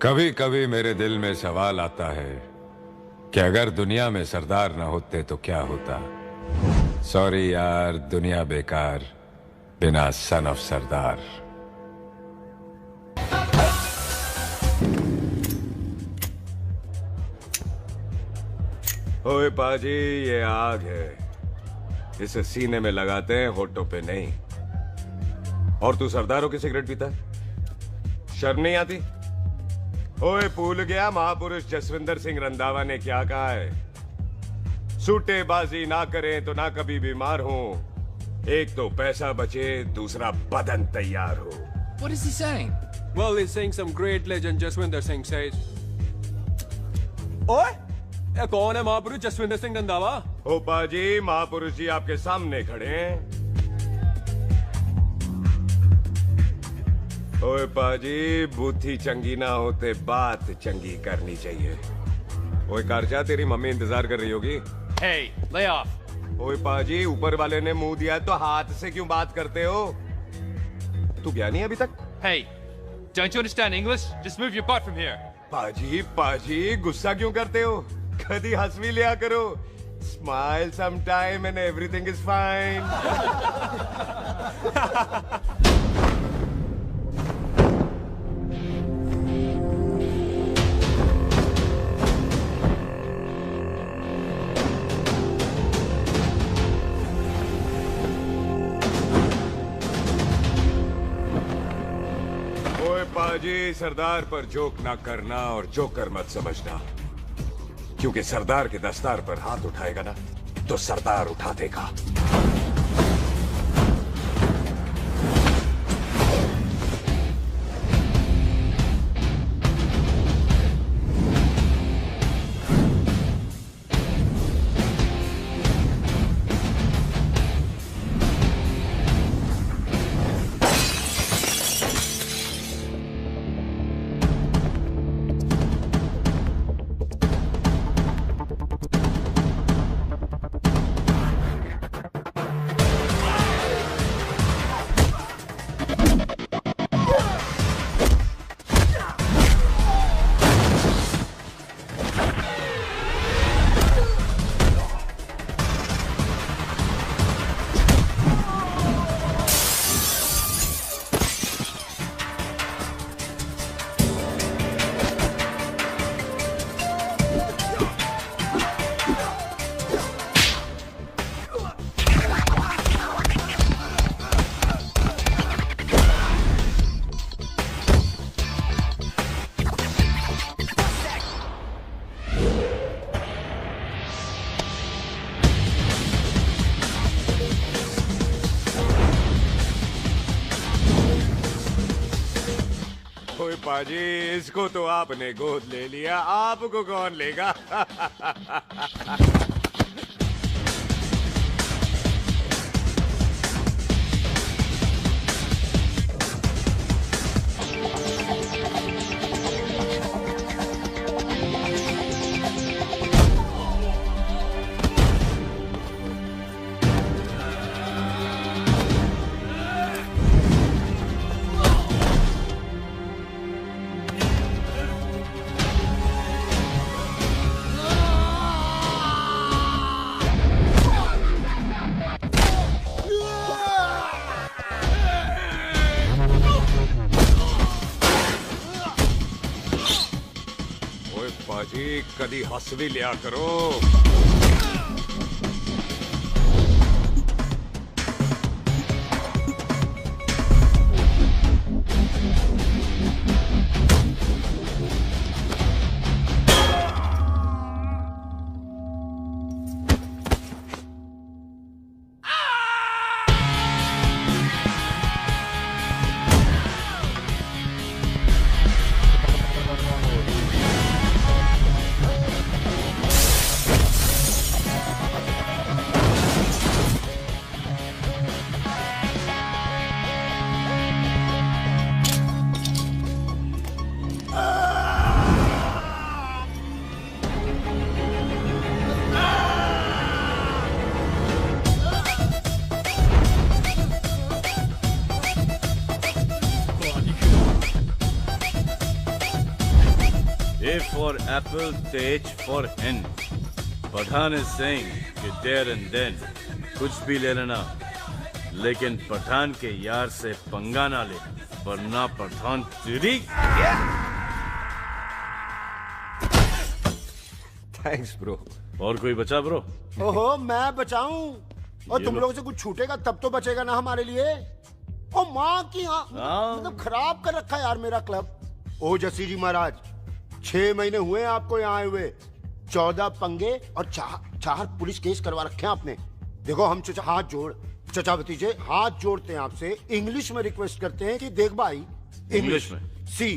कभी कभी मेरे दिल में सवाल आता है कि अगर दुनिया में सरदार ना होते तो क्या होता। सॉरी यार, दुनिया बेकार बिना सन ऑफ सरदार। ओए पाजी, ये आग है, इसे सीने में लगाते हैं, होठों पे नहीं। और तू सरदारों की सिगरेट पीता है? शर्म नहीं आती? ओए, भूल गया महापुरुष जसविंदर सिंह रंधावा ने क्या कहा है? सूटेबाजी ना करें तो ना कभी बीमार हो। एक तो पैसा बचे, दूसरा बदन तैयार हो। What is he saying? Well, he's saying some great legend Jaswinder Singh says. ओए, ये कौन है महापुरुष जसविंदर सिंह रंधावा? ओ पाजी, महापुरुष जी आपके सामने खड़े हैं। ओए पाजी, बूथी चंगी ना होते बात चंगी करनी चाहिए। ओए कारचा, तेरी मम्मी इंतजार कर रही होगी। Hey, lay off. ओए पाजी, ऊपर वाले ने मुंह दिया तो हाथ से क्यों बात करते हो? तू गया नहीं अभी तक? Hey, don't you understand English? Just move your butt from here. पाजी पाजी, गुस्सा क्यों करते हो? कभी हंस भी लिया करो। Smile sometime and everything is fine. पाजी, सरदार पर जोक ना करना और जोकर मत समझना, क्योंकि सरदार के दस्तार पर हाथ उठाएगा ना तो सरदार उठा देगा। पाजी, इसको तो आपने गोद ले लिया, आपको कौन लेगा? पाजी, कदी हंस भी लिया करो। A for apple, the H for hen. Pathan is saying कि there and then कुछ भी ले लेना, लेकिन पठान के यार से पंगा ना ले, वरना पठान तेरी। Thanks bro. और कोई बचा ब्रो? ओहो, मैं बचाऊं? और तुम लोगों से कुछ छूटेगा तब तो बचेगा ना हमारे लिए। ओ माँ की मतलब खराब कर रखा है यार मेरा क्लब। ओ जस्सी जी महाराज, 6 महीने हुए आपको यहाँ आए हुए, 14 पंगे और 4 पुलिस केस करवा रखे हैं आपने। देखो हम चचा हाथ जोड़, चचा भतीजे हाथ जोड़ते हैं आपसे, इंग्लिश में रिक्वेस्ट करते हैं कि देख भाई, इंग्लिश में see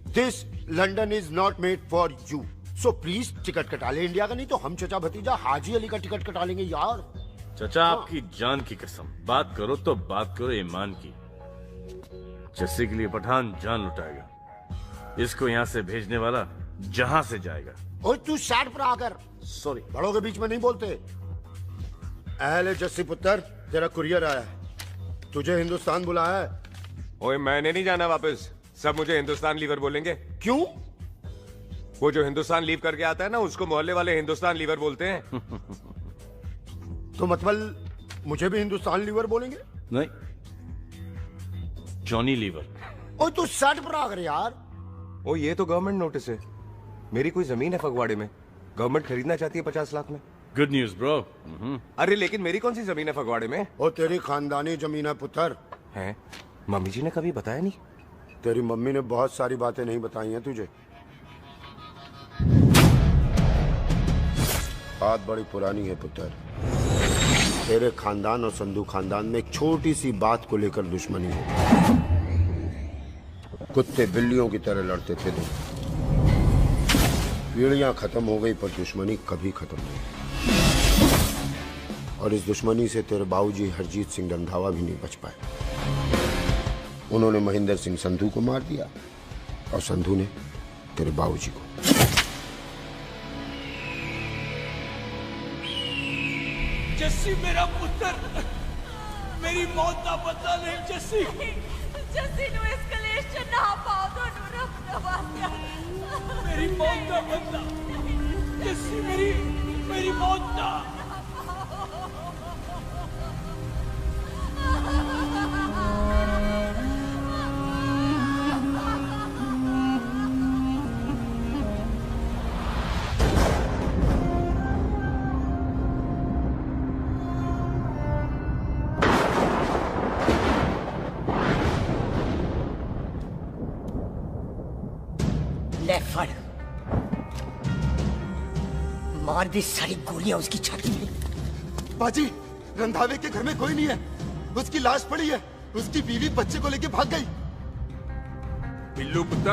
this London is not made for you, so please ticket कटा ले इंडिया का, नहीं तो हम चचा भतीजा हाजी अली का टिकट कटा लेंगे यार। चचा आपकी जान की कसम, बात करो तो बात करो ईमान की। जस्सी के लिए पठान जान लुटाएगा, इसको यहाँ से भेजने वाला जहाँ से जाएगा। ओए तू साइड पर आकर, सॉरी, बड़ों के बीच में नहीं बोलते। अहले जस्सी पुत्र, तेरा कुरियर आया है, तुझे हिंदुस्तान बुलाया है। ओए मैंने नहीं जाना वापस, सब मुझे हिंदुस्तान लीवर बोलेंगे। क्यों? वो जो हिंदुस्तान लीव करके आता है ना, उसको मोहल्ले वाले हिंदुस्तान लीवर बोलते हैं। तो मतलब मुझे भी हिंदुस्तान लीवर बोलेंगे? नहीं, जॉनी लीवर। ओए तू साइड पर आकर यार। ओ ये तो गवर्नमेंट नोटिस है, मेरी कोई जमीन है फगवाड़े में, गवर्नमेंट खरीदना चाहती है 50 लाख में। Good news bro. अरे लेकिन मेरी कौन सी जमीन है फगवाड़े में? ओ तेरी खानदानी जमीन है पुत्र। है? मम्मी जी ने कभी बताया नहीं? तेरी मम्मी ने बहुत सारी बातें नहीं बताई हैं तुझे। बात बड़ी पुरानी है पुत्र, तेरे खानदान और संधू खानदान में एक छोटी सी बात को लेकर दुश्मनी है। कुत्ते बिल्लियों की तरह लड़ते थे तुम, पीढ़ियां खत्म हो गई पर दुश्मनी कभी खत्म नहीं। और इस दुश्मनी से तेरे बाबूजी हरजीत सिंह रंधावा भी नहीं बच पाए। उन्होंने महेंद्र सिंह संधू को मार दिया और संधू ने तेरे बाबूजी को। जस्सी मेरा पुत्र, मेरी मौत का बदला ले जस्सी। जस्सी नु इस कलेश च ना पाओ दोनों रब नवाज़िया। मेरी मौत का बदला जस्सी, मेरी मौत का। ले फड़, मार दी सारी गोलियां उसकी छाती में। बाजी, रंधावे के घर में कोई नहीं है, उसकी लाश पड़ी है, उसकी बीवी बच्चे को लेके भाग गई। बिल्लू पुत्र,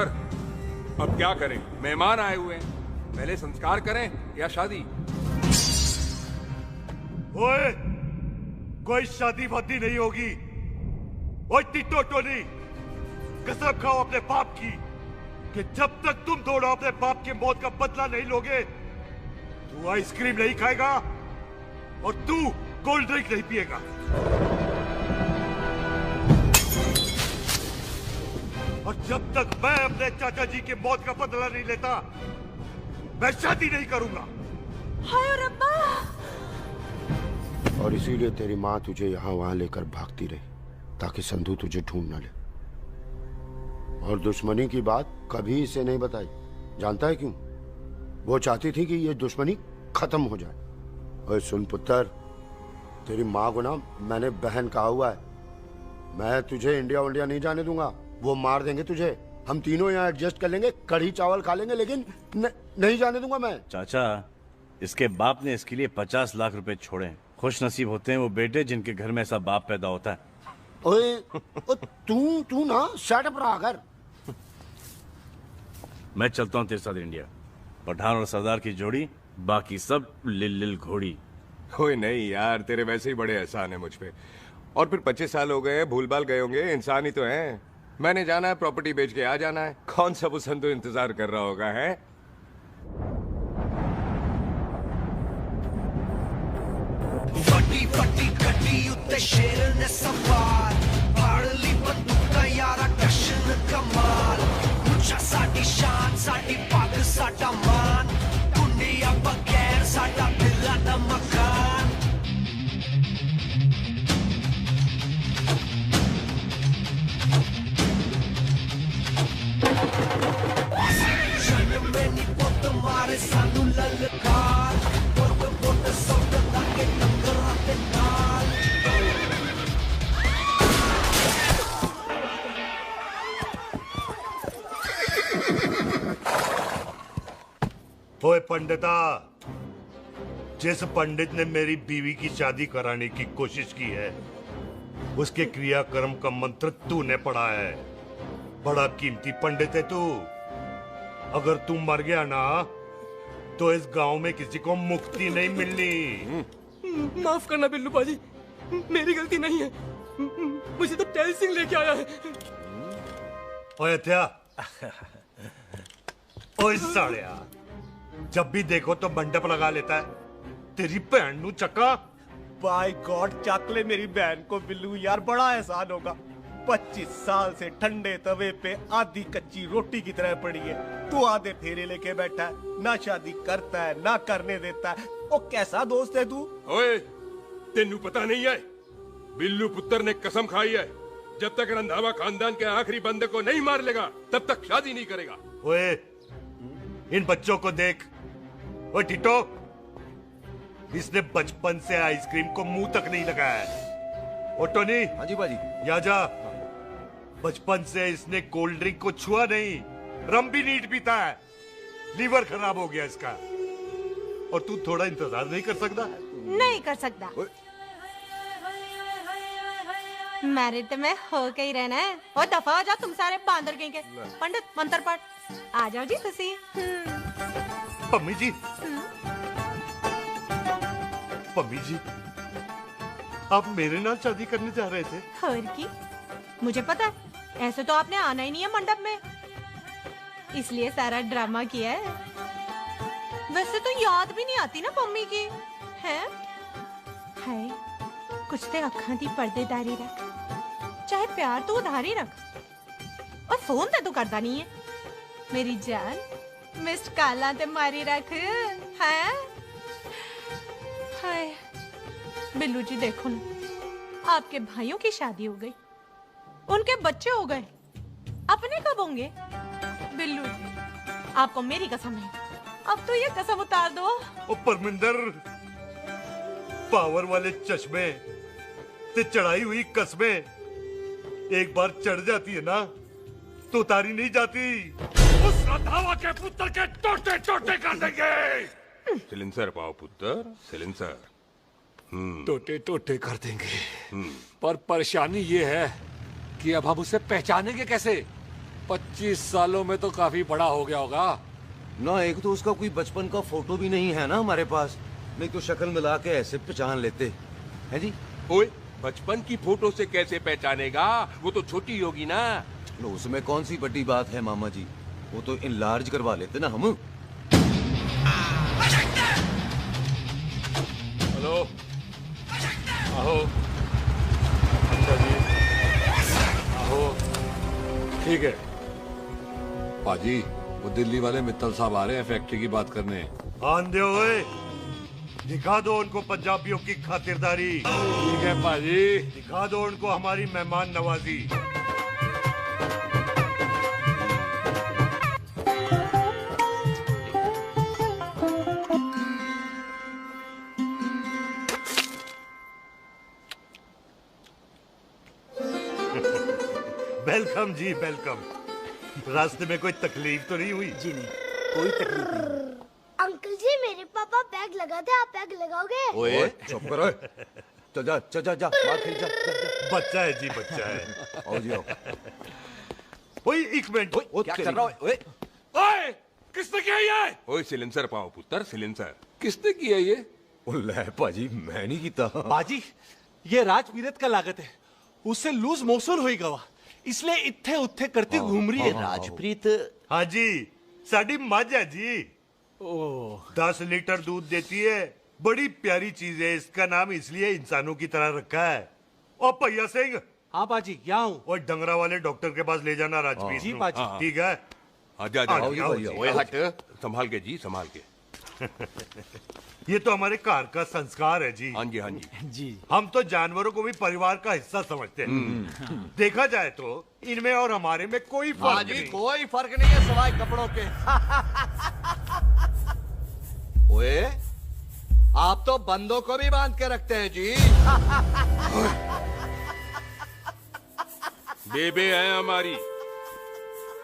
अब क्या करें? मेहमान आए हुए हैं, पहले संस्कार करें या शादी? ओए, कोई शादी वादी नहीं होगी। ओए टिट्टो टोली, कसम खाओ अपने बाप की कि जब तक तुम दोनों अपने बाप की मौत का बदला नहीं लोगे, तू आइसक्रीम नहीं खाएगा और तू कोल्ड ड्रिंक नहीं पिएगा। और जब तक मैं अपने चाचा जी की मौत का बदला नहीं लेता, मैं शादी नहीं करूंगा। हाय रब्बा! और इसीलिए तेरी माँ तुझे यहाँ वहां लेकर भागती रही, ताकि संधू तुझे ढूंढ न ले। और दुश्मनी की बात कभी इसे नहीं बताई, जानता है क्यों? वो चाहती थी कि ये दुश्मनी खत्म हो जाए। और सुन पुत्र, तेरी माँ को ना मैंने बहन कहा हुआ है, मैं तुझे इंडिया इंडिया नहीं जाने दूंगा। वो मार देंगे तुझे, हम तीनों यहाँ एडजस्ट कर लेंगे, कढ़ी चावल खा लेंगे, लेकिन नहीं जाने दूंगा मैं। चाचा, इसके बाप ने इसके लिए 50 लाख रुपए छोड़े हैं। खुश नसीब होते हैं वो बेटे जिनके घर में ऐसा बाप पैदा होता है। ओए, तू ना शट पर आकर। मैं चलता हूँ तेरे साथ इंडिया। पठान और सरदार की जोड़ी, बाकी सब लिल लिल घोड़ी। ओए नहीं यार, तेरे वैसे ही बड़े एहसान है मुझ पे। और फिर 25 साल हो गए, भूल भाल गए होंगे, इंसान ही तो हैं। मैंने जाना है, प्रॉपर्टी बेच के आ जाना है। कौन सा वो संधू इंतजार कर रहा होगा? है फटी फटी कटी उत्ते शेर ने सवार, फाड़ली बंदूक यारा टशन कमाल। ऊंचा साडी शान, साडी पग, ओए पंडिता, जिस पंडित ने मेरी बीवी की शादी कराने की कोशिश की है, उसके क्रियाकर्म का मंत्र तूने पढ़ा है। बड़ा कीमती पंडित है तू। अगर तू मर गया ना, तो इस गांव में किसी को मुक्ति नहीं मिलनी। माफ करना बिल्लू बाजी, मेरी गलती नहीं है। मुझे तो टहल सिंह लेके आया है। ओए हत्या, ओए सालिया, जब भी देखो तो मंडप लगा लेता है। तेरी भैन नू चक्का। बाय गॉड, चक ले मेरी बहन को बिल्लू यार, बड़ा एहसान होगा। 25 साल से ठंडे तवे पे आधी कच्ची रोटी की तरह पड़ी है। तू आधे फेरे लेके बैठा है, ना शादी करता है ना करने देता है। ओ कैसा दोस्त है तू? ओए, तेनू पता नहीं है, बिल्लू पुत्र ने कसम खाई है, जब तक रंधावा खानदान के आखिरी बंदे को नहीं मार लेगा तब तक शादी नहीं करेगा। ओए, इन बच्चों को देख। ओए टिटो, इसने बचपन से आइसक्रीम को मुंह तक नहीं लगाया है। ओ टोनी। हाँ जी बाजी। या जा, बचपन से इसने कोल्ड ड्रिंक को छुआ नहीं, रम भी नीट पीता है। लीवर खराब हो गया इसका। और तू थोड़ा इंतजार नहीं कर सकता? नहीं कर सकता। मैरिड में हो के ही रहना है। और दफा हो जाओ तुम सारे बांदर कहीं के। पंडित मंत्र पढ़। आ जाओ जी तुसी। पम्मी जी, पम्मी जी, आप मेरे नाल शादी करने जा रहे थे? और की मुझे पता है, ऐसे तो आपने आना ही नहीं है मंडप में, इसलिए सारा ड्रामा किया है। वैसे तो याद भी नहीं आती ना पम्मी की, हैं? हाय, कुछ ते अखां दी पर्देदारी रख, चाहे प्यार तो उधारी रख, और फोन ते तू करता नहीं है। मेरी जान, मिस्ड काला ते मारी रख, हैं? हाय, बिल्लू जी देखो ना, आपके भाइयों की शादी हो गई, उनके बच्चे हो गए, अपने कब होंगे? बिल्लू जी, आपको मेरी कसम है, अब तो ये कसम उतार दो। ओ परमिंदर, पावर वाले चश्मे ते चढ़ाई हुई कस्में एक बार चढ़ जाती है ना, तो उतारी नहीं जाती। उस रंधावा के पुत्र के टोटे टोटे कर देंगे। सिलेंसर पाओ पुत्र, सिलेंसर। टोटे टोटे कर देंगे, पर परेशानी ये है कि अब हम उसे पहचानेंगे कैसे? 25 सालों में तो काफी बड़ा हो गया होगा ना। एक तो उसका कोई बचपन का फोटो भी नहीं है ना हमारे पास, नहीं तो शक्ल मिला के ऐसे पहचान लेते हैं जी। ओए, बचपन की फोटो से कैसे पहचानेगा? वो तो छोटी होगी ना। लो, उसमें कौन सी बड़ी बात है मामा जी, वो तो इनलार्ज करवा लेते ना हम। हेलो, आहो। अच्छा जी, आहो। ठीक है पाजी, वो दिल्ली वाले मित्तल साहब आ रहे हैं फैक्ट्री की बात करने। आंधे हुए, दिखा दो उनको पंजाबियों की खातिरदारी। ठीक है पाजी, दिखा दो उनको हमारी मेहमान नवाजी। वेलकम जी, वेलकम। रास्ते में कोई तकलीफ तो नहीं हुई? जी नहीं, कोई तकलीफ नहीं। अंकल जी, मेरे पापा पैग लगाते, आप पैग लगाओगे? ओए चुप करो, चल जा चल जा जा, बात खेल जा, जा, जा। बच्चा है जी, बच्चा है। आओ जी आओ। ओए एक मिनट, क्या कर रहा है? ओए ओए, किसने किया ये? ओए सिलेंसर पाओ पुत्र, सिलेंसर। किसने किया ये? ले पाजी, मैं नहीं कीता। बाजी, ये राजपीरत का लागत है, उससे लूज मोशन होएगा वा, इसलिए इत्थे उत्थे करती घूम रही है। राजप्रीत? हाँ जी, साड़ी मझ है जी। 10 लीटर दूध देती है, बड़ी प्यारी चीज है। इसका नाम इसलिए इंसानों की तरह रखा है। और भैया सिंह। हाँ बाजी, यहाँ हूँ। और डंगरा वाले डॉक्टर के पास ले जाना राजपीत। जी बाजी। ठीक है, आजा आजा। ओए हट, संभाल के जी, संभाल के। ये तो हमारे घर का संस्कार है जी। हाँ जी, हाँ जी जी। हम तो जानवरों को भी परिवार का हिस्सा समझते हैं। देखा जाए तो इनमें और हमारे में कोई फर्क नहीं। कोई फर्क नहीं है सिवाय कपड़ों के। ओए, आप तो बंदों को भी बांध के रखते हैं जी। बेबे है हमारी,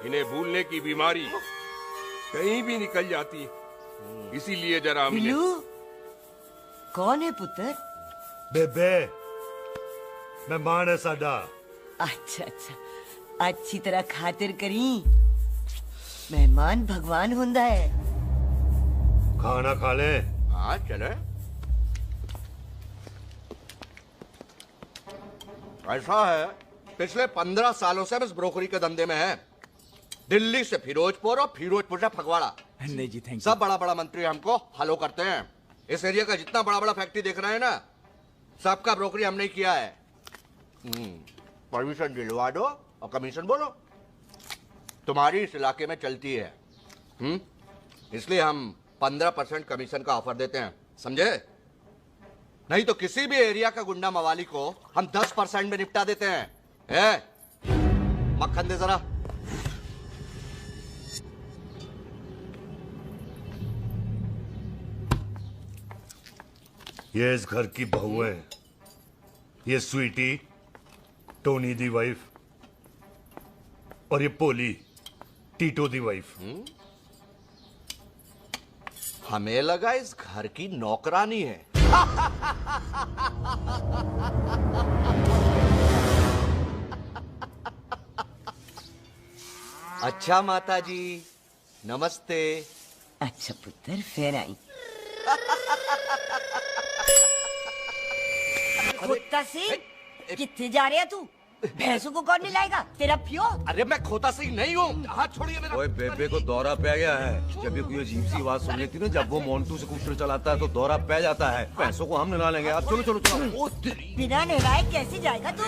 इन्हें भूलने की बीमारी कहीं भी निकल जाती है। इसीलिए जरा हमने बिल्लू कौन है पुत्र? बेबे मेहमान है साडा। अच्छा अच्छा अच्छी तरह खातिर करी। मेहमान भगवान हुंदा है। खाना खा ले। हाँ चले। ऐसा है पिछले 15 सालों से हम इस ब्रोकरी के धंधे में हैं। दिल्ली से फिरोजपुर और फिरोजपुर से फगवाड़ा। नहीं जी थैंक सब बड़ा बड़ा मंत्री हमको हलो करते हैं। इस एरिया का जितना बड़ा बड़ा फैक्ट्री देख रहे हैं ना, सबका ब्रोकरी हमने ही किया है। परमिशन दिलवा दो और कमीशन बोलो। तुम्हारी इस इलाके में चलती है। इसलिए हम 15% कमीशन का ऑफर देते हैं, समझे? नहीं तो किसी भी एरिया का गुंडा मवाली को हम 10% में निपटा देते हैं। मक्खन दे जरा। ये इस घर की बहू है। ये स्वीटी टोनी दी वाइफ और ये पोली टीटो दी वाइफ। हमें लगा इस घर की नौकरानी है। अच्छा माता जी नमस्ते। अच्छा पुत्र फिर आई। कुत्ता सिंह कितने जा रहे है तू? भैंसों को कौन लाएगा? तेरा पियो? अरे मैं खोता सिंह नहीं हूँ। हाथ छोड़िए मेरा। ओए बेबे को दौरा पै गया है। जब भी कोई अजीब सी आवाज सुन लेती ना, जब वो मोन्टू स्कूटर चलाता है तो दौरा पै जाता है। भैंसों को हम नहला लेंगे। आप चलो चलो चलो। बिना नहलाए कैसे जाएगा तू?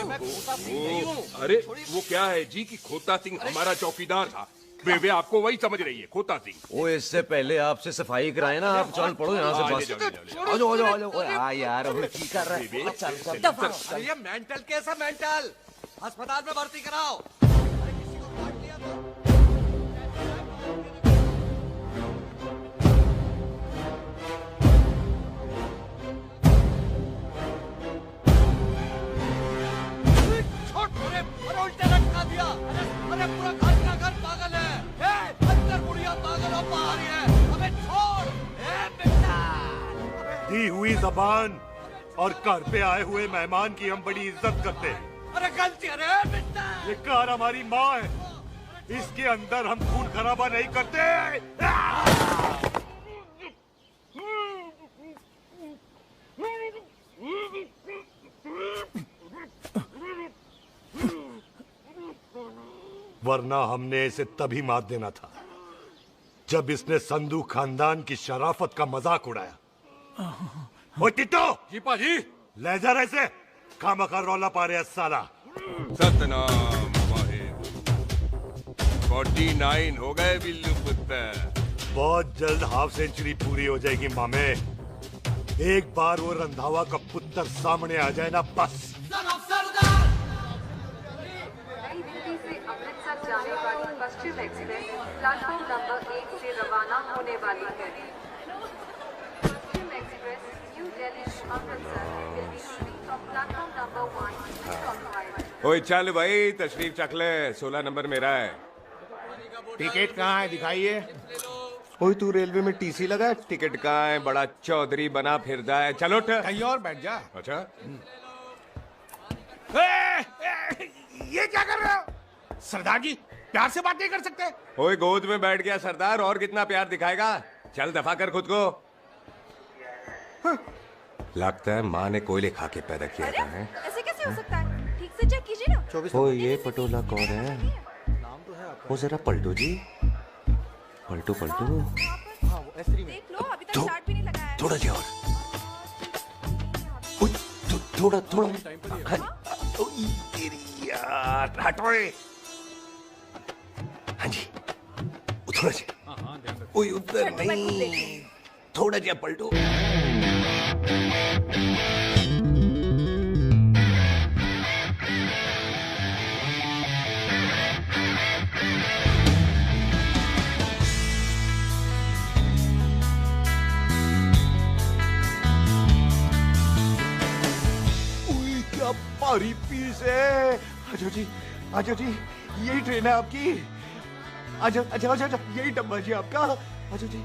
अरे वो क्या है जी कि खोता सिंह हमारा चौकीदार था। बेबे आपको वही समझ रही है खोता सिंह। वो इससे पहले आपसे सफाई कराए ना। आप चल पड़ो यहाँ से बस। आ जाओ आ जाओ आ जाओ। हाँ यार अभी की कर रहा है। चल चल। अरे ये मेंटल केस है मेंटल। अस्पताल में भर्ती कराओ। उल्टे लटका दिया। अरे पूरा घर का घर पागल है। अंदर बुढ़िया पागल और बाहर है। हमें छोड़। दी हुई जबान और घर पे आए हुए मेहमान की हम बड़ी इज्जत करते हैं। अरे गलती है रे बेटा। ये कार हमारी माँ है। इसके अंदर हम खून खराबा नहीं करते। वरना हमने इसे तभी मार देना था जब इसने संधू खानदान की शराफत का मजाक उड़ाया। ओ टिट्टो जी पाजी ले जा रहे से खामखा रौला पा रहे साला। सतनाम वाहिगुरु। 49 हो गए बिल्लू पुत्र। बहुत जल्द हाफ सेंचुरी पूरी हो जाएगी मामे। एक बार वो रंधावा का पुत्र सामने आ जाए ना बस। नई दिल्ली से अमृतसर जाने वाली पश्चिम एक्सप्रेस प्लेटफॉर्म नंबर 1 से रवाना होने वाली है। Paschim express new Delhi Amritsar will be leaving from platform number 1। ओए चल भाई तशरीफ चख ले। 16 नंबर मेरा है। टिकट कहाँ है दिखाइए। ओए तू रेलवे में टीसी लगा? टिकट कहाँ है? बड़ा चौधरी बना फिरदा है। चलो उठ। कहीं और बैठ जा। अच्छा ये क्या कर रहे हो? सरदार जी प्यार से बात नहीं कर सकते? ओए गोद में बैठ गया सरदार, और कितना प्यार दिखाएगा? चल दफा कर खुद को। लगता है माँ ने कोयले खा के पैदा किया था। ऐसे कैसे हो सकता है? ठीक से चेक कीजिए ना। ओ ये पटोला कौन है? वो जरा पलटू जी। पलटू पलटू। देख लो अभी तक स्टार्ट भी नहीं लगा है। थोड़ा जी और। थोड़ा थोड़ा। यार हटो। हाँ जी थोड़ा जी। ओए उधर नहीं, थोड़ा जी पलटो। क्या भारी पीस है। आजो जी यही ट्रेन है आपकी। आजो अच्छा अच्छा अच्छा यही डब्बा जी आपका। आजो जी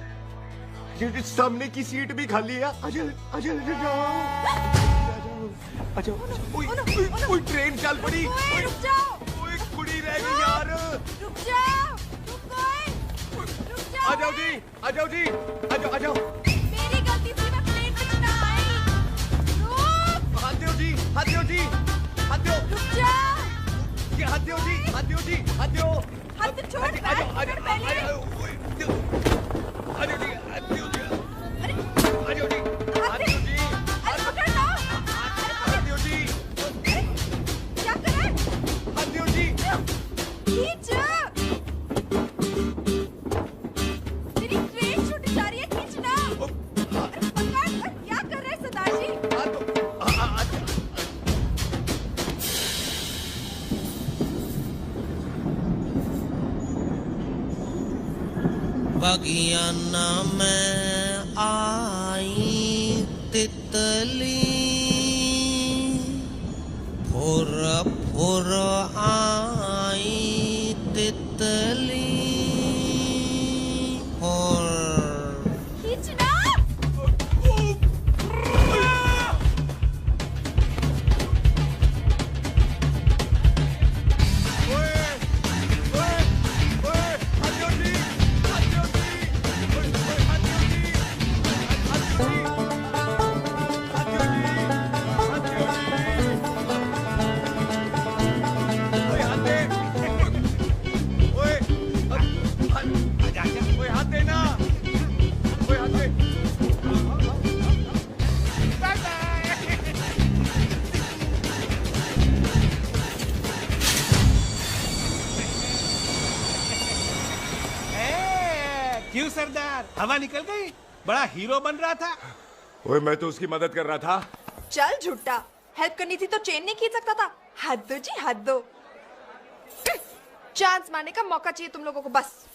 सामने की सीट भी खाली है। आजा आजा जाओ। ओए ट्रेन चल पड़ी। रुक जाओ। ओए कुड़ी रह गई यार। रुक जाओ। आ जाओ जी, आ जाओ जी, आ जाओ, आ जाओ। मेरी गलती थी, मैं प्लेन में ना आई। रुक। हाथ दो जी, हाथ दो जी, हाथ दो। रुक जाओ। ये हाथ दो जी, हाथ दो जी, हाथ दो। हाथ छोड़। आ जाओ, आ जाओ, आ जाओ, आ जाओ जी, हाथ दो जी। आ जाओ जी, हाथ दो जी। अरे पकड़ लो। हाथ दो जी। क्या कर रहा है? हाथ दो जी। खींच। मेरी ट्रेन छूट जा रही है, खींचना। अरे पकड़। क्या कर रहे हैं सरदार जी? बगियाना में आई तितली, फुर फुर आई तितली, और खींचना। क्यों सरदार, हवा निकल गई? बड़ा हीरो बन रहा था। ओए मैं तो उसकी मदद कर रहा था। चल झूठा, हेल्प करनी थी तो चेन नहीं खींच सकता था। हाथ दो जी, हाथ दो। चांस मारने का मौका चाहिए तुम लोगों को बस।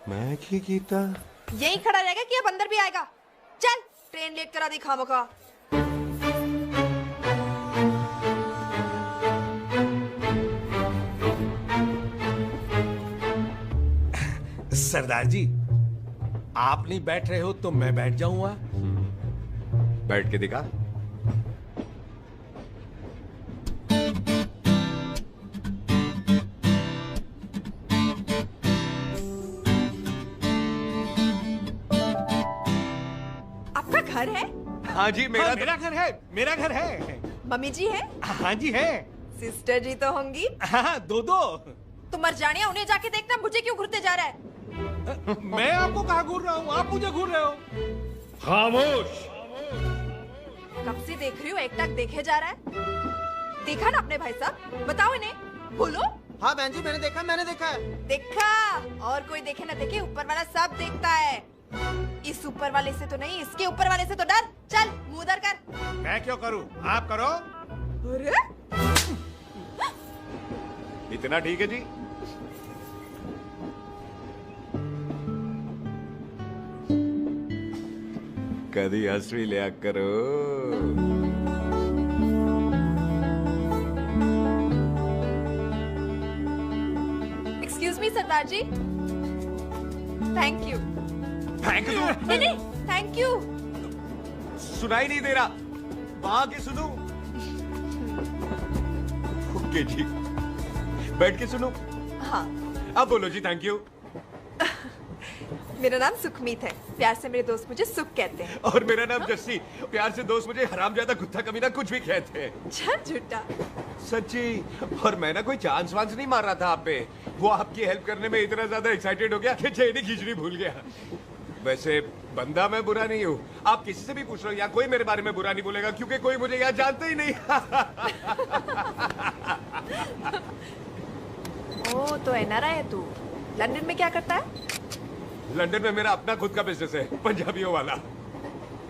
मैं की कीता? यही खड़ा रहेगा कि अब अंदर भी आएगा? चल, ट्रेन लेट करा दी खामोखा। सरदार जी, आप नहीं बैठ रहे हो तो मैं बैठ जाऊंगा। बैठ के दिखा। आपका घर है? हाँ जी, मेरा हाँ, मेरा घर है, मेरा घर है। मम्मी जी है? हाँ जी है। सिस्टर जी तो होंगी? हाँ, दो दो। तुम मर जाने, उन्हें जाके देखना मुझे क्यों घूरते जा रहा है। मैं आपको कहाँ घूर रहा हूँ, आप मुझे घूर रहे हो। खामोश। कब से देख रही हूँ, एकटक देखे जा रहा है। देखा ना अपने भाई साहब, बताओ इन्हें, बोलो। हाँ बहन जी, मैंने देखा, मैंने देखा है। देखा? और कोई देखे ना देखे, ऊपर वाला सब देखता है। इस ऊपर वाले से तो नहीं, इसके ऊपर वाले से तो डर। चल मुंह उधर कर। मैं क्यों करूँ, आप करो। अरे इतना ठीक है जी। कभी हंसवी लिया करो। Excuse me Sardar ji. Thank you. Thank you? नहीं नहीं, थैंक यू। सुनाई नहीं दे रहा, वहां के सुनूं? ओके जी, बैठ के सुनूं? हाँ। अब बोलो जी थैंक यू। मेरा नाम सुखमीत है, प्यार से मेरे दोस्त मुझे सुख कहते हैं। और मेरा नाम जस्सी, प्यार से दोस्त मुझे हरामजादा, कुत्ता, कमीना कुछ भी कहते हैं। चल झूठा। सच्ची। और मैं ना कोई चांस वांस नहीं मार रहा था आप पे, वो आपकी हेल्प करने में इतना ज्यादा एक्साइटेड हो गया कि चेनी खींचनी भूल गया। वैसे बंदा मैं बुरा नहीं हूँ, आप किसी से भी पूछ लो, यहाँ कोई मेरे बारे में बुरा नहीं बोलेगा क्योंकि कोई मुझे यहाँ जानता ही नहीं। ओ तो एनआरआई है तू। लंदन में क्या करता है? लंदन में मेरा अपना खुद का बिजनेस है, पंजाबियों वाला।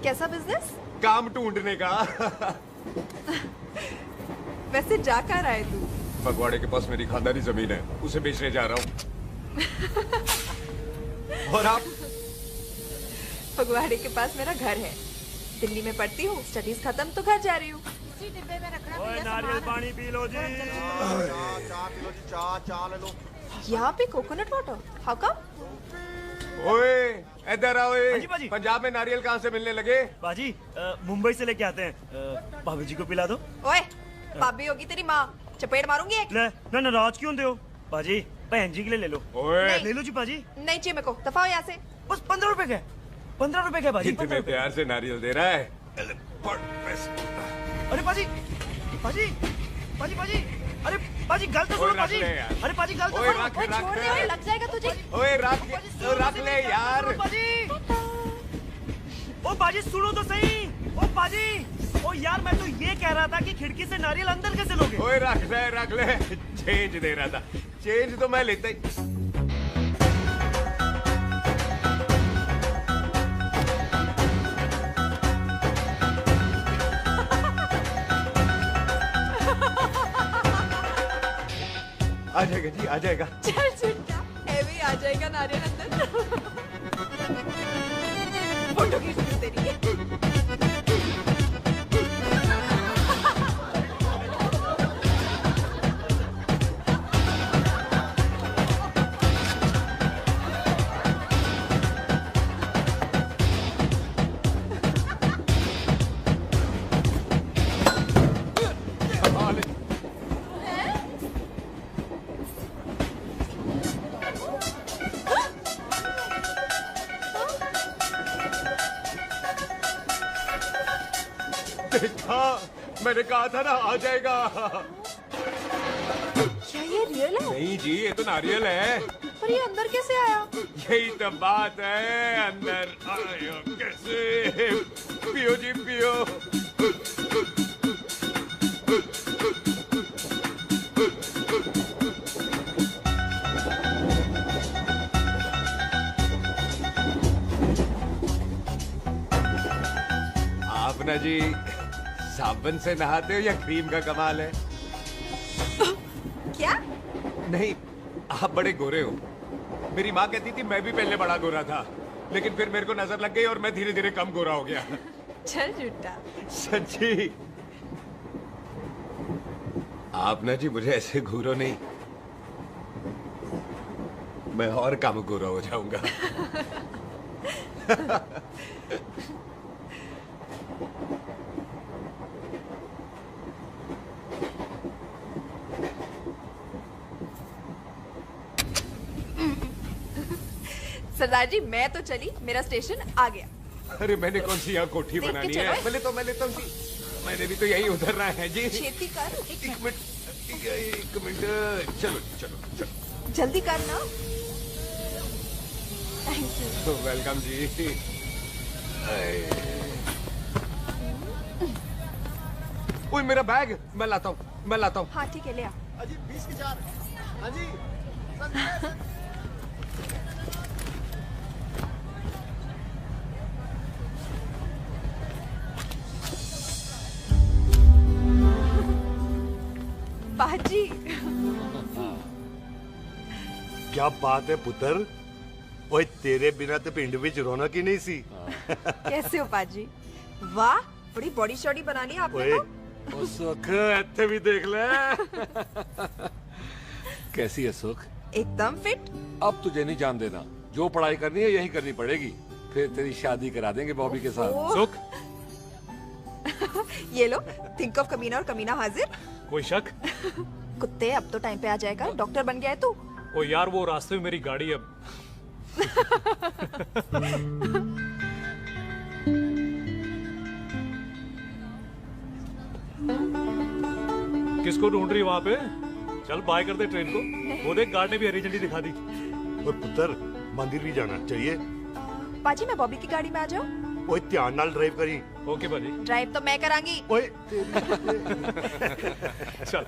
कैसा बिजनेस? काम ढूंढने का। वैसे जा कहाँ रहा है तू? फगवाड़े के पास मेरी खानदानी जमीन है, उसे बेचने जा रहा हूँ। और आप? फगवाड़े के पास मेरा घर है, दिल्ली में पढ़ती हूँ, स्टडीज खत्म तो घर जा रही हूँ। इसी डिब्बे में रखना भैया। नारियल पानी पी लो जी। चाय पी लो जी, चाय ले लो। यहाँ पे कोकोनट वाटर, हाउ कम? ओए इधर आओ। हाँ जी बाजी। पंजाब में नारियल कहाँ से मिलने लगे? बाजी मुंबई से लेके आते हैं। भाभी जी को पिला दो। ओए भाभी होगी तेरी माँ, चपेट मारूंगी एक। ले ना नाराज क्यों हो बाजी? बहन जी के लिए ले लो। ओए ले लो जी बाजी। नहीं चाहिए मेरे को, दफा हो यहाँ से। बस 15 रुपए के। 15 रुपए के बाजी। इतने प्यार से नारियल दे रहा है। अरे बाजी बाजी बाजी बाजी, अरे बाजी गलत सुनो बाजी। अरे बाजी गलत ओए रख छोड़ दे, ओए लग जाएगा तुझे। ओए रख ले यार। बाजी ओ बाजी सुनो तो सही। ओ बाजी ओ यार मैं तो ये कह रहा था कि खिड़की से नारियल अंदर कैसे लोगे? ओए रख ले। चेंज दे रहा था। चेंज तो मैं लेता ही। आ जाएगा जी, आ जाएगा। चल झूठा, हैवी आ जाएगा नारियल अंदर। फोटो खींच लूं तेरी। देखा, मैंने कहा था ना आ जाएगा। क्या ये रियल है? नहीं जी, ये तो नारियल है। पर ये अंदर कैसे आया? यही तो बात है, अंदर आया कैसे? पियो जी पियो। आप ना जी साबुन से नहाते हो या क्रीम का कमाल है? क्या? नहीं, आप बड़े गोरे हो। मेरी माँ कहती थी मैं भी पहले बड़ा गोरा था, लेकिन फिर मेरे को नजर लग गई और मैं धीरे धीरे कम गोरा हो गया। चल झूठा। सच्ची। आप ना जी मुझे ऐसे घूरो नहीं, मैं और कम गोरा हो जाऊंगा। सरदार जी मैं तो चली, मेरा स्टेशन आ गया। अरे मैंने कौन सी यहाँ कोठी देख के बनानी चलो। है? मैं लेता हूँ जी। मैंने भी तो यही उतरना है जी। छेती कर। एक मिनट। चलो चलो चलो। जल्दी कर ना। Thank you. वेलकम जी। ओए मेरा बैग मैं लाता हूँ। हाँ ठीक है ले आ। अजी 20 की 4। हाँ जी। बाजी। क्या बात है पुत्र? ओए तेरे बिना तो पिंड विच रौनक ही नहीं सी। कैसे हो बाजी? वाह बड़ी बॉडी शॉडी बना ली आपने तो। ओ सुख इत्थे भी देख ले। कैसी है सुख? एकदम फिट। अब तुझे नहीं जान देना, जो पढ़ाई करनी है यही करनी पड़ेगी, फिर तेरी शादी करा देंगे बॉबी के साथ। सुख ये लो, थिंक ऑफ कमीना और कमीना हाजिर। कोई शक? कुत्ते अब तो टाइम पे आ जाएगा, डॉक्टर बन गया है तू। ओ यार वो रास्ते में मेरी गाड़ी अब। किसको ढूंढ रही वहाँ पे? चल बाय कर दे ट्रेन को। वो देख गार्ड ने भी हरी झंडी दिखा दी। ओए पुत्र मंदिर भी जाना चाहिए। बाजी मैं बॉबी की गाड़ी में आ जाऊं? ओए ध्यान नाल ड्राइव करी। ओके बाजी। ड्राइव तो मैं करांगी। ओए चल।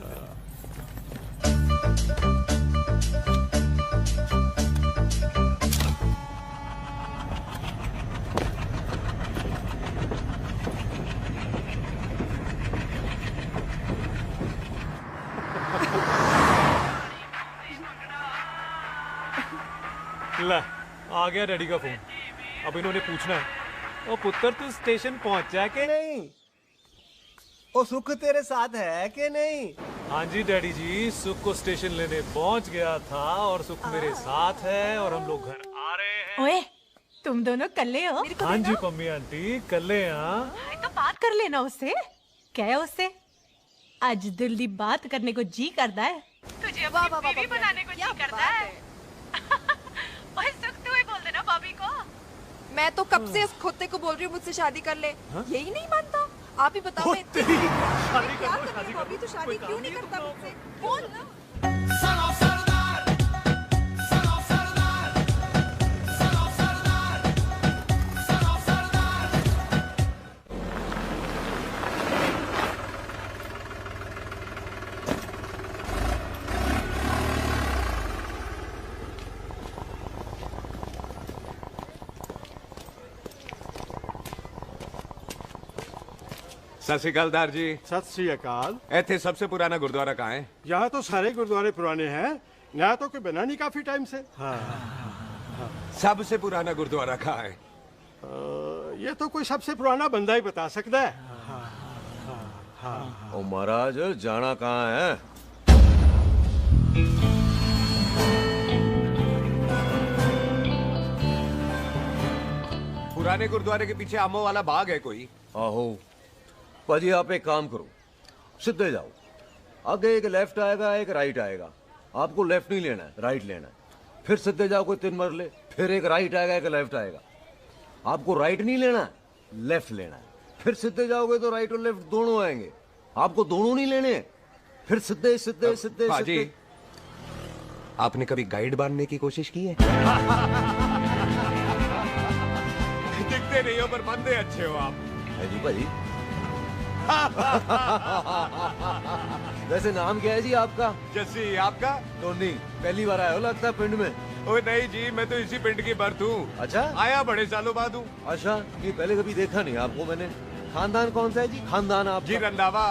ला आ गया डैडी का फोन। अब इन्होंने पूछना है, ओ पुत्र तू स्टेशन पहुंचा के नहीं? ओ सुख तेरे साथ है कि नहीं? हाँ जी डैडी जी, सुख को स्टेशन लेने पहुंच गया था और सुख मेरे साथ है और हम लोग घर आ रहे हैं। ओए तुम दोनों कल्ले हो? हाँ जी पम्मी आंटी कल्ले हाँ। तो बात कर लेना उससे। क्या है उससे? आज दिल दी बात करने को जी करता है। तुझे अपनी बीवी बनाने को जी करता है। ओए सुख तू ही बोल देना भाभी को। मैं तो कब से इस खोते को बोल रही हूँ मुझसे शादी कर ले, यही नहीं मानता। आप ही बताओ मैं शादी कर लो, अभी तो शादी क्यों नहीं करता मुझसे? बोल ना। सत श्री अकाल दार जी। सत श्री अकाल। ऐथे सबसे पुराना गुरुद्वारा कहाँ है? यहाँ तो सारे गुरुद्वारे पुराने हैं, नया तो कोई बना नहीं काफी टाइम से। सबसे पुराना गुरुद्वारा कहाँ है? ये तो कोई सबसे पुराना बंदा ही बता सकता है। ओ महाराज जाना कहाँ है? पुराने गुरुद्वारे के पीछे आमों वाला बाग है कोई? आहो पाजी, आप एक काम करो, सीधे जाओ। आगे एक लेफ्ट आएगा, एक राइट आएगा। आपको लेफ्ट नहीं लेना है, राइट लेना है। फिर सीधे जाओ कोई 3 मरले, फिर एक राइट आएगा, एक लेफ्ट आएगा। आपको राइट नहीं लेना है, लेफ्ट लेना है। फिर सीधे जाओगे तो राइट और लेफ्ट दोनों आएंगे। आपको दोनों नहीं लेने, फिर सीधे सीधे सीधे पाजी, आपने कभी गाइड बनने की कोशिश की है? दिखते नहीं हो पर बंदे अच्छे हो आप। है जी भाजी। वैसे नाम क्या है जी आपका? जस्सी। आपका? टोनी। पहली बार आया हो लगता है पिंड में। ओए नहीं जी, मैं तो इसी पिंड की बर्थ हूँ। अच्छा, आया बड़े सालों बाद हूँ। अच्छा, ये पहले कभी देखा नहीं आपको मैंने। खानदान कौन सा है जी? खानदान आप जी रंधावा।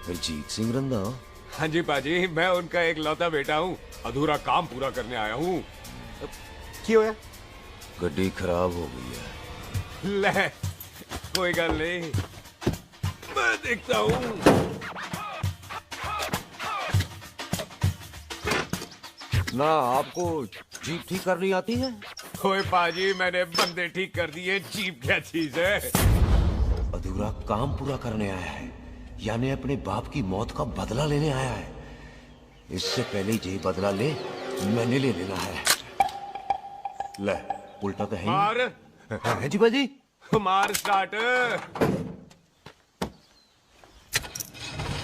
अजीत सिंह रंधावा? हाँ जी पाजी, मैं उनका एक लौता बेटा हूँ। अधूरा काम पूरा करने आया हूँ। क्यों है? गड्डी खराब हो गई है। ले, कोई गल नहीं, मैं देखता हूँ। ना आपको जीप ठीक करनी आती है? ओए पाजी, मैंने बंदे ठीक कर दिए, जीप क्या चीज है? अधूरा काम पूरा करने आया है, यानी अपने बाप की मौत का बदला लेने आया है। इससे पहले ये बदला ले, मैंने ले लेना है। ले, उल्टा तो है ही। मार। है जी बाजी। मार स्टार्ट।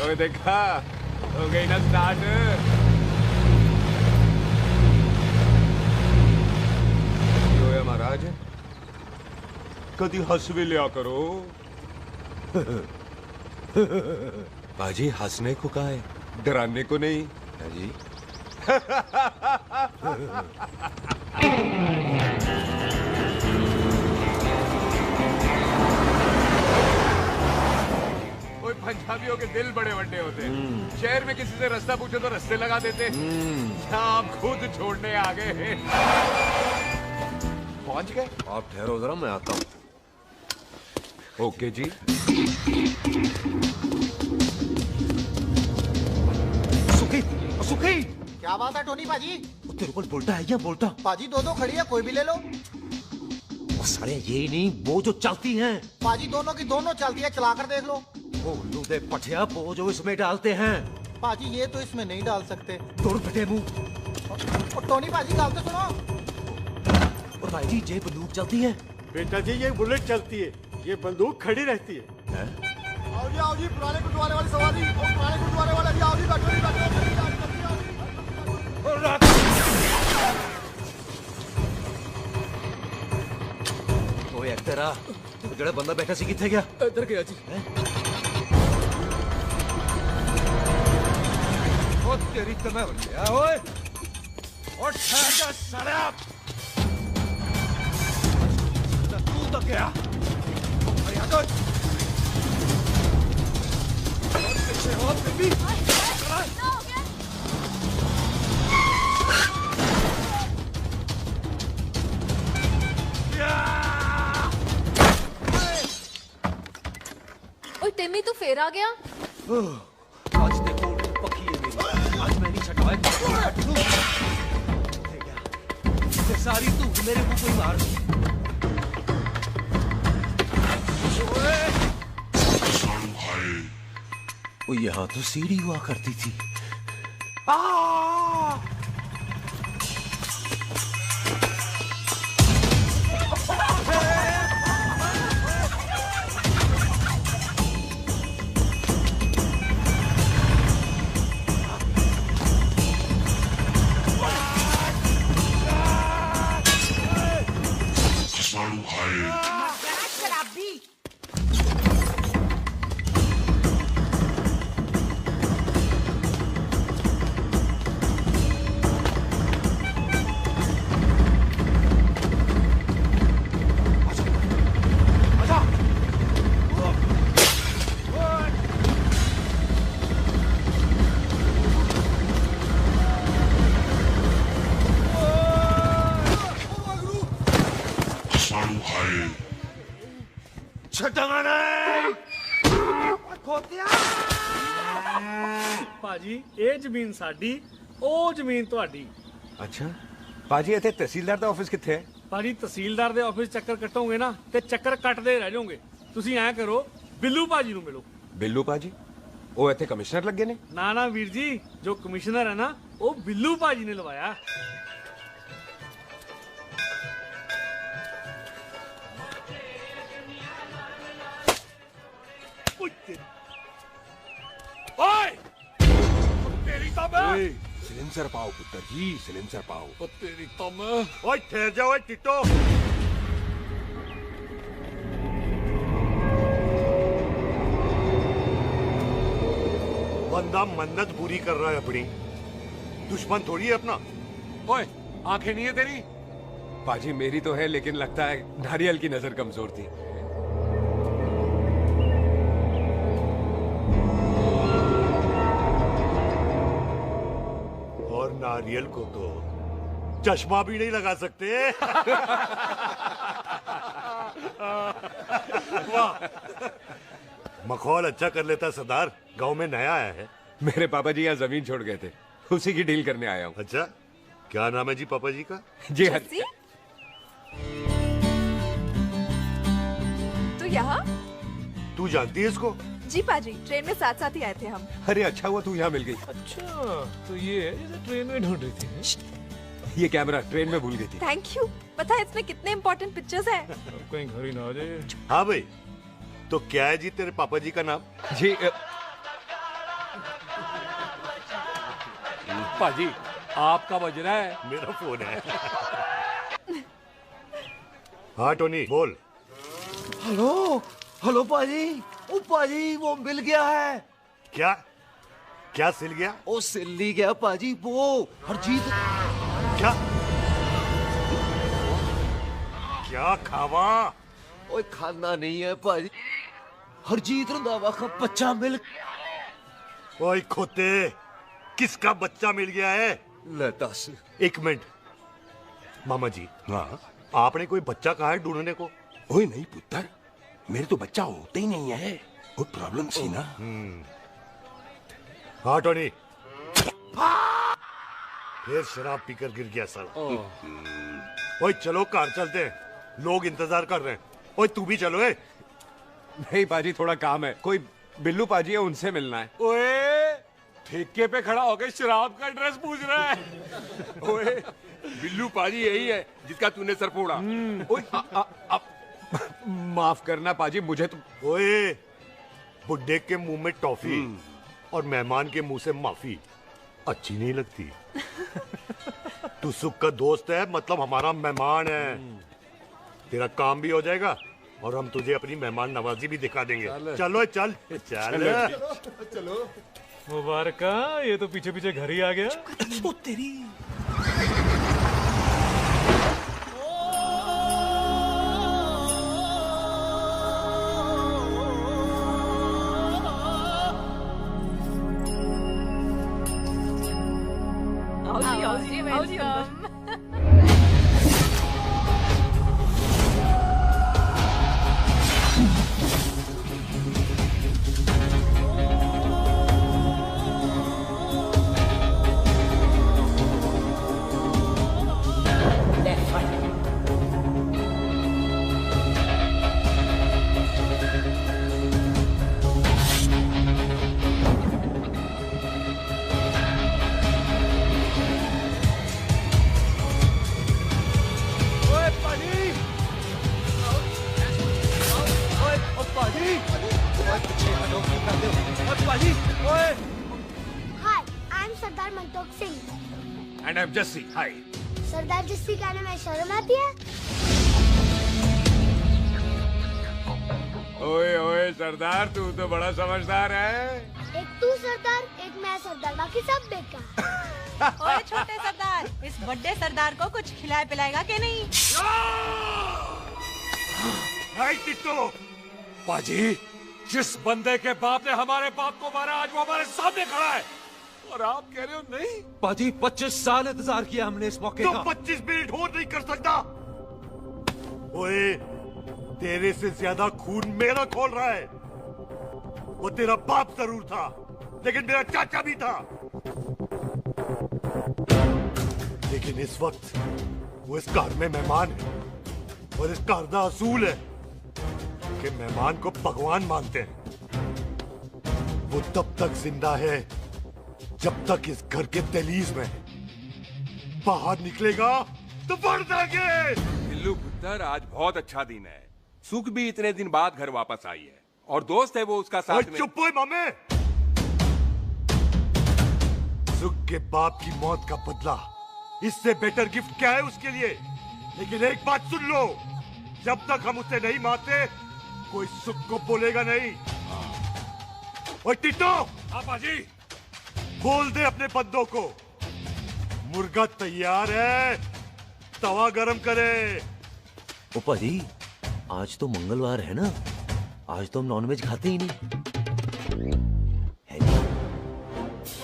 ओए देखा, हो गई ना स्टार्ट। क्यों है महाराज, कभी हंस भी लिया करो। बाजी हंसने को कहा है, डराने को नहीं है जी। कोई पंजाबियों के दिल बड़े बड़े होते हैं। शहर में किसी से रास्ता पूछो तो रास्ते लगा देते। आप खुद छोड़ने आ गए। पहुंच गए? आप ठहरो जरा, मैं आता हूँ। ओके जी। सुखी, सुखी। क्या बात है टोनी पाजी? तेरे को बोलता है या बोलता? पाजी दो खड़ी है, कोई भी ले लो। सारे ये नहीं, वो जो चलती हैं। पाजी दोनों की दोनों चलती है, चलाकर देख लो। वो लूदे पठिया, वो जो इसमें डालते हैं। पाजी ये तो इसमें नहीं डाल सकते। तोड़ फटे मुंह। और टोनी पाजी गाल तो सुनो। और भाई जी ये बंदूक चलती है? बेटा जी ये बुलेट चलती है, ये बंदूक खड़ी रहती है। आओ जी पुराने गुरुद्वारे वाली सवारी। पुराने गुरुद्वारे वाले जी आओ जी, बैठो। ओए तेरा जड़ा बंदा बैठा सी किथे गया? इधर गया जी। ओ तेरी तना बन गया ओए। और ठहर जा साला। तू तो गया। अरे आ गए। और पीछे हो बेबी। ओए टिम्मी तू फिर आ गया? आज देखो मैं नहीं छटवाए सारी तू मेरे मुंह को ही मार वो यहाँ तो सीढ़ी हुआ करती थी। ਭਾਜੀ ਇਹ ਜ਼ਮੀਨ ਸਾਡੀ ਉਹ ਜ਼ਮੀਨ ਤੁਹਾਡੀ। ਅੱਛਾ ਭਾਜੀ ਇੱਥੇ ਤਹਿਸੀਲਦਾਰ ਦਾ ਆਫਿਸ ਕਿੱਥੇ ਹੈ? ਭਾਜੀ ਤਹਿਸੀਲਦਾਰ ਦੇ ਆਫਿਸ ਚੱਕਰ ਕੱਟੋਗੇ ਨਾ ਤੇ ਚੱਕਰ ਕੱਟਦੇ ਰਹਿ ਜਾਓਗੇ। ਤੁਸੀਂ ਐਂ ਕਰੋ ਬਿੱਲੂ ਭਾਜੀ ਨੂੰ ਮਿਲੋ। ਬਿੱਲੂ ਭਾਜੀ ਉਹ ਇੱਥੇ ਕਮਿਸ਼ਨਰ ਲੱਗੇ ਨੇ? ਨਾ ਨਾ ਵੀਰ ਜੀ ਜੋ ਕਮਿਸ਼ਨਰ ਹੈ ਨਾ ਉਹ ਬਿੱਲੂ ਭਾਜੀ ਨੇ ਲਵਾਇਆ। सिलेंसर पाओ पुत्र जी, सिलेंसर पाओ। तेरी तम। ओए ठहर जाओ ओए टिट्टो। बंदा मन्नत पूरी कर रहा है अपनी, दुश्मन थोड़ी है अपना। ओए आंखें नहीं है तेरी? पाजी मेरी तो है, लेकिन लगता है नारियल की नजर कमजोर थी। और नारियल को तो चश्मा भी नहीं लगा सकते। वाह, मखौल अच्छा कर लेता सरदार। गांव में नया आया है। मेरे पापा जी यहाँ जमीन छोड़ गए थे, उसी की डील करने आया हूँ। अच्छा, क्या नाम है जी पापा जी का? जी तू यहाँ? तू जानती है इसको? जी पाजी, ट्रेन में साथ साथ ही आए थे हम। अरे अच्छा हुआ तू यहाँ मिल गई। अच्छा तो ये है जिसे ट्रेन में ढूंढ रही थी। ये कैमरा ट्रेन में भूल गई थी। Thank you. पता है इसमें कितने इम्पोर्टेंट पिक्चर्स हैं। कहीं घर ही ना आ जाए। हाँ भाई, तो क्या है जी तेरे पापा जी का नाम? जी पाजी आपका बज रहा है। मेरा फोन है। हाँ टोनी बोल। हेलो हेलो पाजी। ओ पाजी वो मिल गया है। क्या क्या सिल गया? ओ सिल गया पाजी, वो हरजीत। क्या क्या खावा? ओए खाना नहीं है पाजी, हरजीत रंधावा का बच्चा मिल। ओए खोते, किसका बच्चा मिल गया है? ले दस। एक मिनट मामा जी। हाँ आपने कोई बच्चा कहा है ढूंढने को? ओए नहीं पुत्र, मेरे तो बच्चा होता ही नहीं है, वो प्रॉब्लम थी ना। हाँ टोनी, फिर शराब पीकर गिर गया साला। ओए चलो कार चलते हैं, लोग इंतजार कर रहे हैं। ओए तू भी चलो। नहीं पाजी थोड़ा काम है, कोई बिल्लू पाजी है उनसे मिलना है। ओए ठेके पे खड़ा होकर शराब का एड्रेस पूछ रहा है। ओए बिल्लू पाजी यही है जिसका तूने सर फोड़ा। ओए माफ करना पाजी, मुझे तो। ओए बुड्ढे के मुंह में टॉफी और मेहमान के मुंह से माफी अच्छी नहीं लगती। तू सुख का दोस्त है, मतलब हमारा मेहमान है। तेरा काम भी हो जाएगा और हम तुझे अपनी मेहमान नवाजी भी दिखा देंगे। चलो चल चल चलो। मुबारका, ये तो पीछे पीछे घर ही आ गया। ओ तेरी। आओ जी अंदर। Sardar Mantok Singh. And I am Jassi. Hi. Sardar Jassi कहने में शर्म आती है? ओए ओए सरदार, तू तो बड़ा समझदार है। एक तू सरदार, एक मैं सरदार, बाकी सब बेकार। ओए छोटे सरदार, इस बड़े सरदार को कुछ खिलाए पिलाएगा कि नहीं? टिट्टो, पाजी, जिस बंदे के बाप ने हमारे बाप को मारा आज वो हमारे सामने खड़ा है और आप कह रहे हो नहीं? पाजी 25 साल इंतजार किया हमने इस मौके तो का। 25 मिनट और नहीं कर सकता। ओए, तेरे से ज्यादा खून मेरा खोल रहा है। वो तेरा बाप जरूर था, लेकिन मेरा चाचा भी था। लेकिन इस वक्त वो इस घर में मेहमान है और इस घर का असूल है कि मेहमान को भगवान मानते हैं। वो तब तक जिंदा है जब तक इस घर के दहलीज में है। बाहर निकलेगा तो बढ़ जाएंगे। बिल्लू पुत्र, आज बहुत अच्छा दिन है। सुख भी इतने दिन बाद घर वापस आई है और दोस्त है वो उसका साथ में। चुप हो मामे। सुख के बाप की मौत का बदला, इससे बेटर गिफ्ट क्या है उसके लिए? लेकिन एक बात सुन लो, जब तक हम उसे नहीं मारते कोई सुख को बोलेगा नहीं। ओए टिट्टो, हाँ पाजी, बोल दे अपने बंदों को मुर्गा तैयार है, तवा गरम करे। ओ पाजी, आज तो मंगलवार है ना, आज तो हम नॉनवेज खाते ही नहीं है।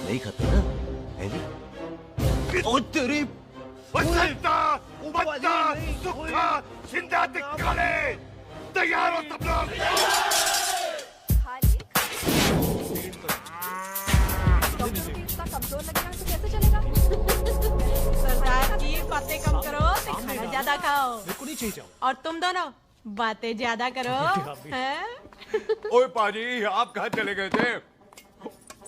नहीं खाते ना, है नहीं? ओ तेरी सुखा जिंदा दिखाले, तैयार हो सब लोग। कमजोर लगेगा तो कैसे चलेगा? सरदार की बातें कम करो तो खाना ज्यादा खाओ। मेरे को नहीं चाहिए। और तुम दोनों बातें ज्यादा करो। हैं? ओए पाजी, आप कहाँ चले गए थे?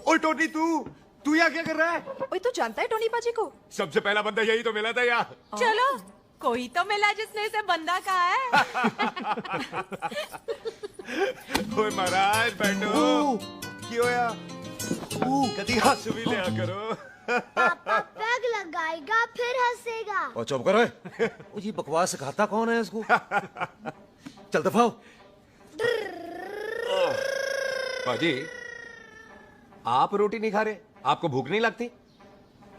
ओए टोनी, तू यहाँ क्या कर रहा है? ओए तू जानता है टोनी पाजी को? सबसे पहला बंदा यही तो मिला था यार। चलो, कोई तो मिला जिसने इसे बंदा कहा है। ओए महाराज बैठो। क्यों यार? कभी हंस भी लिया करो। पापा पैग लगाएगा फिर हंसेगा। और चुप करो। ओ ये बकवास सिखाता कौन है इसको? चल दफाओ। पाजी, आप रोटी नहीं खा रहे? आपको भूख नहीं लगती?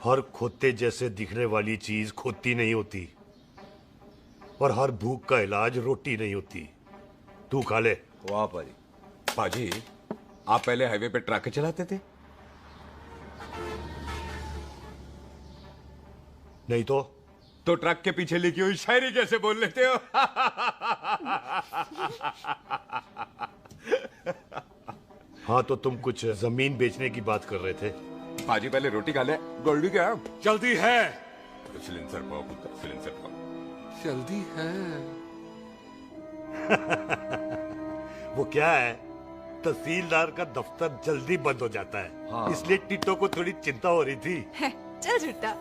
हर खोते जैसे दिखने वाली चीज खोती नहीं होती और हर भूख का इलाज रोटी नहीं होती। तू खा ले। वाह पाजी। पाजी, आप पहले हाईवे पे ट्रक चलाते थे? नहीं तो ट्रक के पीछे लिखी हुई शायरी कैसे बोल लेते हो? हाँ, तो तुम कुछ जमीन बेचने की बात कर रहे थे। पाजी पहले रोटी खा ले। गोल्डी क्या? जल्दी है। सिलेंसर पाओ पुत्र, सिलेंसर पाओ। जल्दी है। वो क्या है, तहसीलदार का दफ्तर जल्दी बंद हो जाता है। हाँ। इसलिए टिट्टो को थोड़ी चिंता हो रही थी। चल झूठा।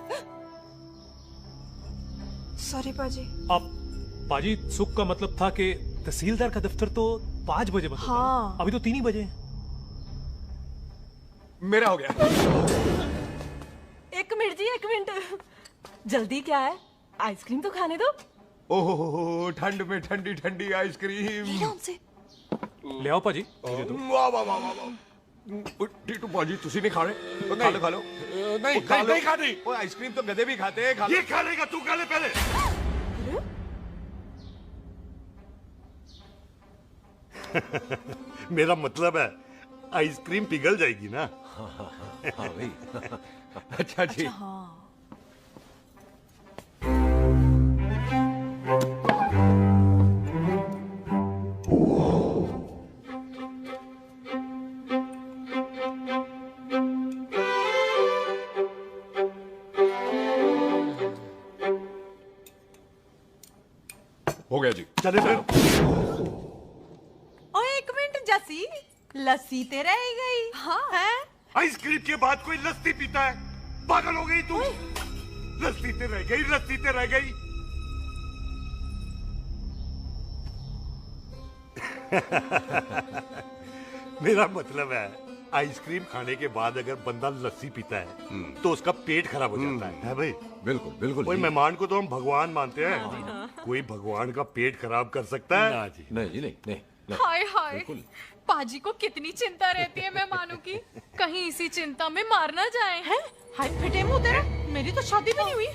सॉरी पाजी। अब पाजी, सुख का मतलब था कि तहसीलदार का दफ्तर तो 5 बजे बंद होता है। हाँ। अभी तो 3 ही बजे। मेरा हो गया। एक मिनट जी, एक मिनट। जल्दी क्या है? आइसक्रीम तो खाने दो। ओहो, ठंड में ठंडी ठंडी आइसक्रीम। ले आओ पाजी। वाह वाह वाह वाह। टीटू पाजी, तुसी नहीं खा रहे? तो खा लो खा लो। नहीं खाती। वो आइसक्रीम तो गधे भी खाते हैं। खा लो। ये खा लेगा, तू खा ले पहले। मेरा मतलब है आइसक्रीम पिघल जाएगी ना। हाँ भाई। अच्छा जी। हो गया जी। चले फिर। ओ एक मिनट जसी, लस्सी ते रह गई। हाँ है? आइसक्रीम के बाद कोई लस्सी पीता है? पागल हो गई तू? लस्सी ते रह गई, लस्सी ते रह गई। मेरा मतलब है आइसक्रीम खाने के बाद अगर बंदा लस्सी पीता है तो उसका पेट खराब हो जाता है भाई? बिल्कुल बिल्कुल। कोई मेहमान को तो हम भगवान मानते हैं, कोई भगवान का पेट खराब कर सकता है? ना जी नहीं जी नहीं। हाय हाय, पाजी को कितनी चिंता रहती है मेहमानों की, कहीं इसी चिंता में मार ना जाए। हैं? हाय फिटे मुंह तेरा, मेरी तो शादी भी नहीं हुई।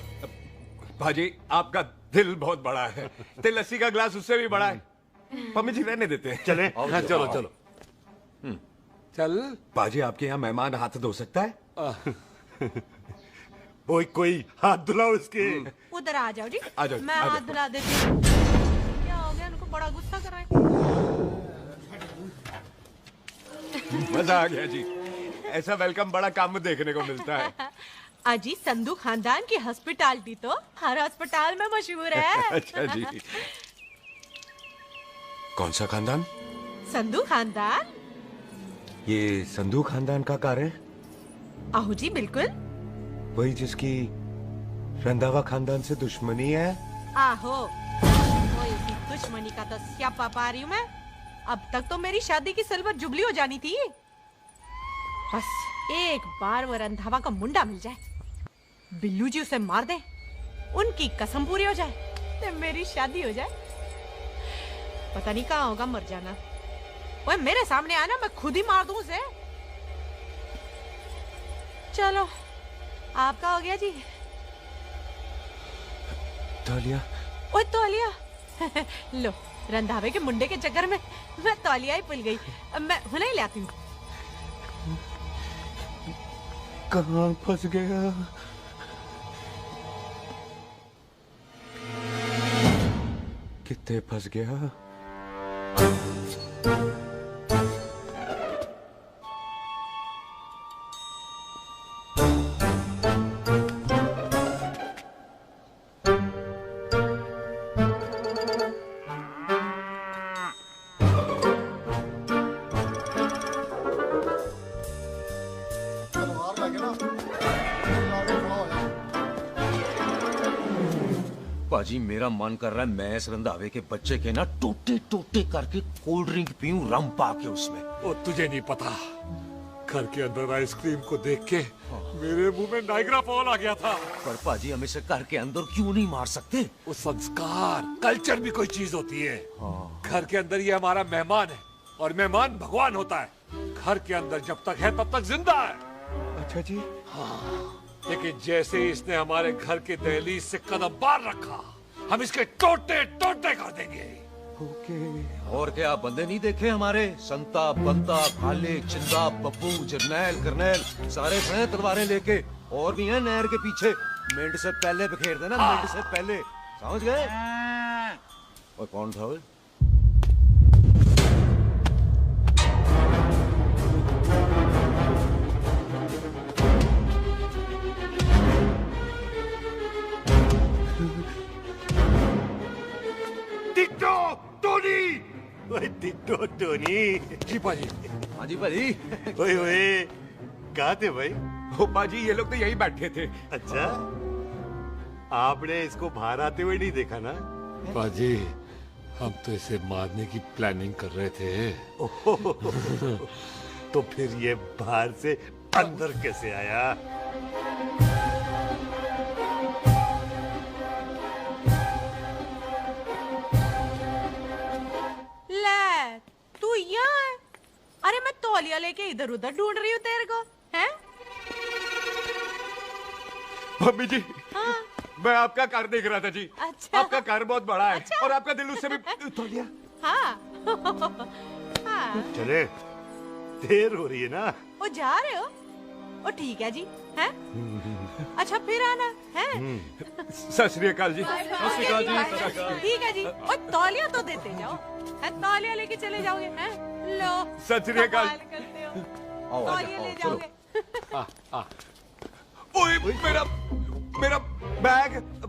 भाजी आपका दिल बहुत बड़ा है, ते लस्सी का ग्लास उससे भी बड़ा है। मम्मी जी रहने देते हैं। चले? हाँ, चलो चलो चल। बाजी आपके यहाँ मेहमान हाथ धो सकता है? कोई हाथ धुलाओ इसके। उधर आ जाओ जी, आ जाओ, मैं आ जाओ। हाथ धुला देती हूँ। क्या हो गया, उनको बड़ा गुस्सा कर रहे हैं। मजा आ गया जी, ऐसा वेलकम बड़ा काम में देखने को मिलता है। अजी संधू खानदान की हॉस्पिटैलिटी तो हर अस्पताल में मशहूर है। अच्छा जी। कौन सा खानदान? संधू खानदान। ये संधू खानदान का कार है? आहू जी बिल्कुल। वही जिसकी रंधावा खानदान से दुश्मनी है? आहो, वो इसी दुश्मनी का तो स्यापा पा रही हूँ मैं। अब तक तो मेरी शादी की सिल्वर जुबली हो जानी थी। बस एक बार वो रंधावा का मुंडा मिल जाए, बिल्लू जी उसे मार दे, उनकी कसम पूरी हो जाए, तो मेरी शादी हो जाए। पता नहीं कहाँ होगा मर जाना। वो मेरे सामने आना, मैं खुद ही मार दूं उसे। चलो आपका हो गया जी। तौलिया। ओए तौलिया। लो, रंधावे के मुंडे के चक्कर में मैं तौलिया ही भूल गई। मैं हुने ही ले आती हूँ। कहाँ फंस गया? कितने फंस गया? पाजी मेरा मन कर रहा है मैं इस रंधावे के बच्चे के ना टोटे टोटे करके कोल्ड ड्रिंक पीऊं, रम पाके उसमें। ओ तुझे नहीं पता, घर के अंदर आइसक्रीम को देख के मेरे मुंह में नाइग्रा फॉल आ गया था। पर पाजी हम इसे घर के अंदर क्यों नहीं मार सकते? वो संस्कार कल्चर भी कोई चीज होती है। घर के अंदर ये हमारा मेहमान है और मेहमान भगवान होता है। घर के अंदर जब तक है तब तक जिंदा है। अच्छा जी। हाँ, लेकिन जैसे ही इसने हमारे घर के दहलीज से कदम बाहर रखा, हम इसके टोटे टोटे कर देंगे। और क्या बंदे नहीं देखे हमारे? संता, बंता, खालिक, चिंदा, बब्बू, जरनैल, करनैल सारे खड़े हैं तलवारें लेके, और भी हैं नहर के पीछे। मिंट से पहले बिखेर देना, मिंट से पहले, समझ गए? और कौन था वो? Ditto Tony. ओए टिट्टो टोनी। जी पाजी। हाँ जी पाजी। ओए ओए, कहाँ थे भाई? ओ पाजी ये लोग तो यही बैठे थे। अच्छा, आपने इसको बाहर आते हुए नहीं देखा ना? पाजी हम तो इसे मारने की प्लानिंग कर रहे थे। तो फिर ये बाहर से अंदर कैसे आया? ले, तू यहाँ है? अरे मैं तौलिया लेके इधर उधर ढूंढ रही हूँ तेरे को, हैं? मम्मी जी। हाँ? मैं आपका कार देख रहा था जी। अच्छा। आपका कार बहुत बड़ा है। अच्छा। और आपका दिल उससे भी तौलिया। हाँ। हाँ। चले, देर हो रही है ना? ओ जा रहे हो? ओ ठीक है जी, हैं? अच्छा फिर आना, हैं? सत श्री अकाल जी। ठीक है जी। ओ तौलिया तो देते जाओ, है? तौलिया लेके चले जाओगे, हैं? लो। सत श्री अकाल। तौलिया ले जाओगे। ओए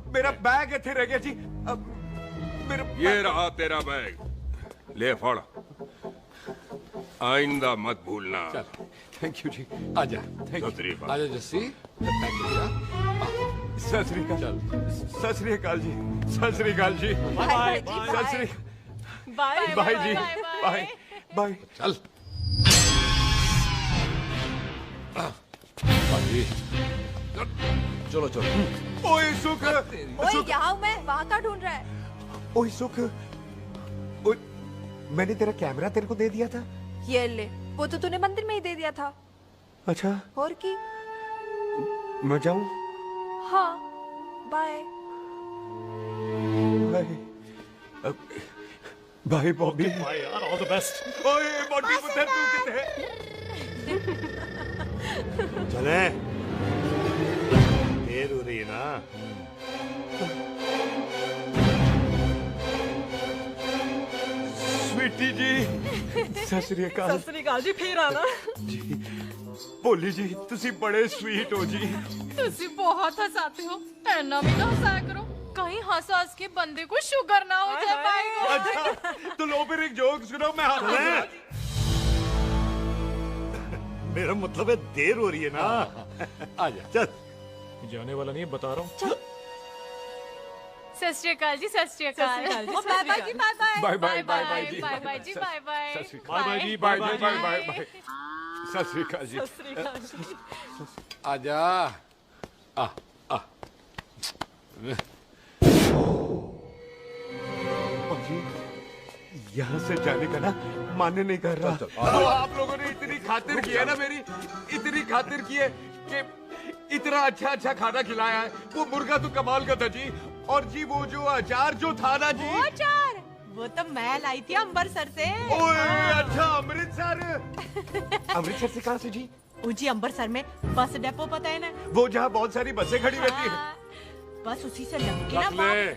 मेरा बैग इथे रह गया जी। ये रहा तेरा बैग, ले फड़। आइंदा मत भूलना। थैंक यू जी। आजा। आजा जस्सी। सत श्री अकाल। सत श्री अकाल जी। सत श्री अकाल जी। बाय सत श्री बाय बाय जी। Bye bye. चल। जी चलो चलो। ओए सुख, ओए यहाँ हूँ मैं, वहाँ का ढूंढ रहा है? ओए सुख, ओए मैंने तेरा कैमरा तेरे को दे दिया था। ये ले, वो तो तूने मंदिर में ही दे दिया था। अच्छा, और की? मैं जाऊं? हाँ, बाय। Bye bye Bobby. बाय यार, ऑल द बेस्ट। ओए बॉबी पुत्र तू किथे? चले, देर हो रही है ना। स्वीटी जी, सत श्री अकाल। सत श्री अकाल जी, फिर आना। जी, भोली जी, तुसी बड़े स्वीट हो जी। तुसी बहुत हंसाते हो, ऐना भी ना हंसाया करो, कहीं हंस हंस के बंदे को शुगर ना हो जाए भाई को। अच्छा, तो लो फिर एक जोक सुनो, मैं हंसूंगा। मेरा मतलब है देर हो रही है ना। आजा, चल। जाने वाला नहीं, बता रहा हूँ। सत श्री अकाल जी, सत श्री अकाल। बाय बाय जी, bye bye. Bye bye bye bye जी, बाय बाय जी, बाय बाय। बाय बाय जी, bye bye bye bye bye. सत श्री अकाल जी। आजा। यहाँ से जाने का ना मानने नहीं कर रहा। तो आप लोगों ने इतनी खातिर की है ना मेरी, इतनी खातिर की है कि इतना अच्छा अच्छा खाना खिलाया है। वो मुर्गा तो कमाल का था जी, और जी वो जो अचार जो था ना जी। वो अचार, वो तो मैं लाई थी अमृतसर से। ओए अच्छा, अमृतसर। अमृतसर से कहाँ से जी? जी अमृतसर में बस डिपो पता है ना, वो जहाँ बहुत सारी बसें खड़ी रहती है। बस उसी से लग के ना रख ले,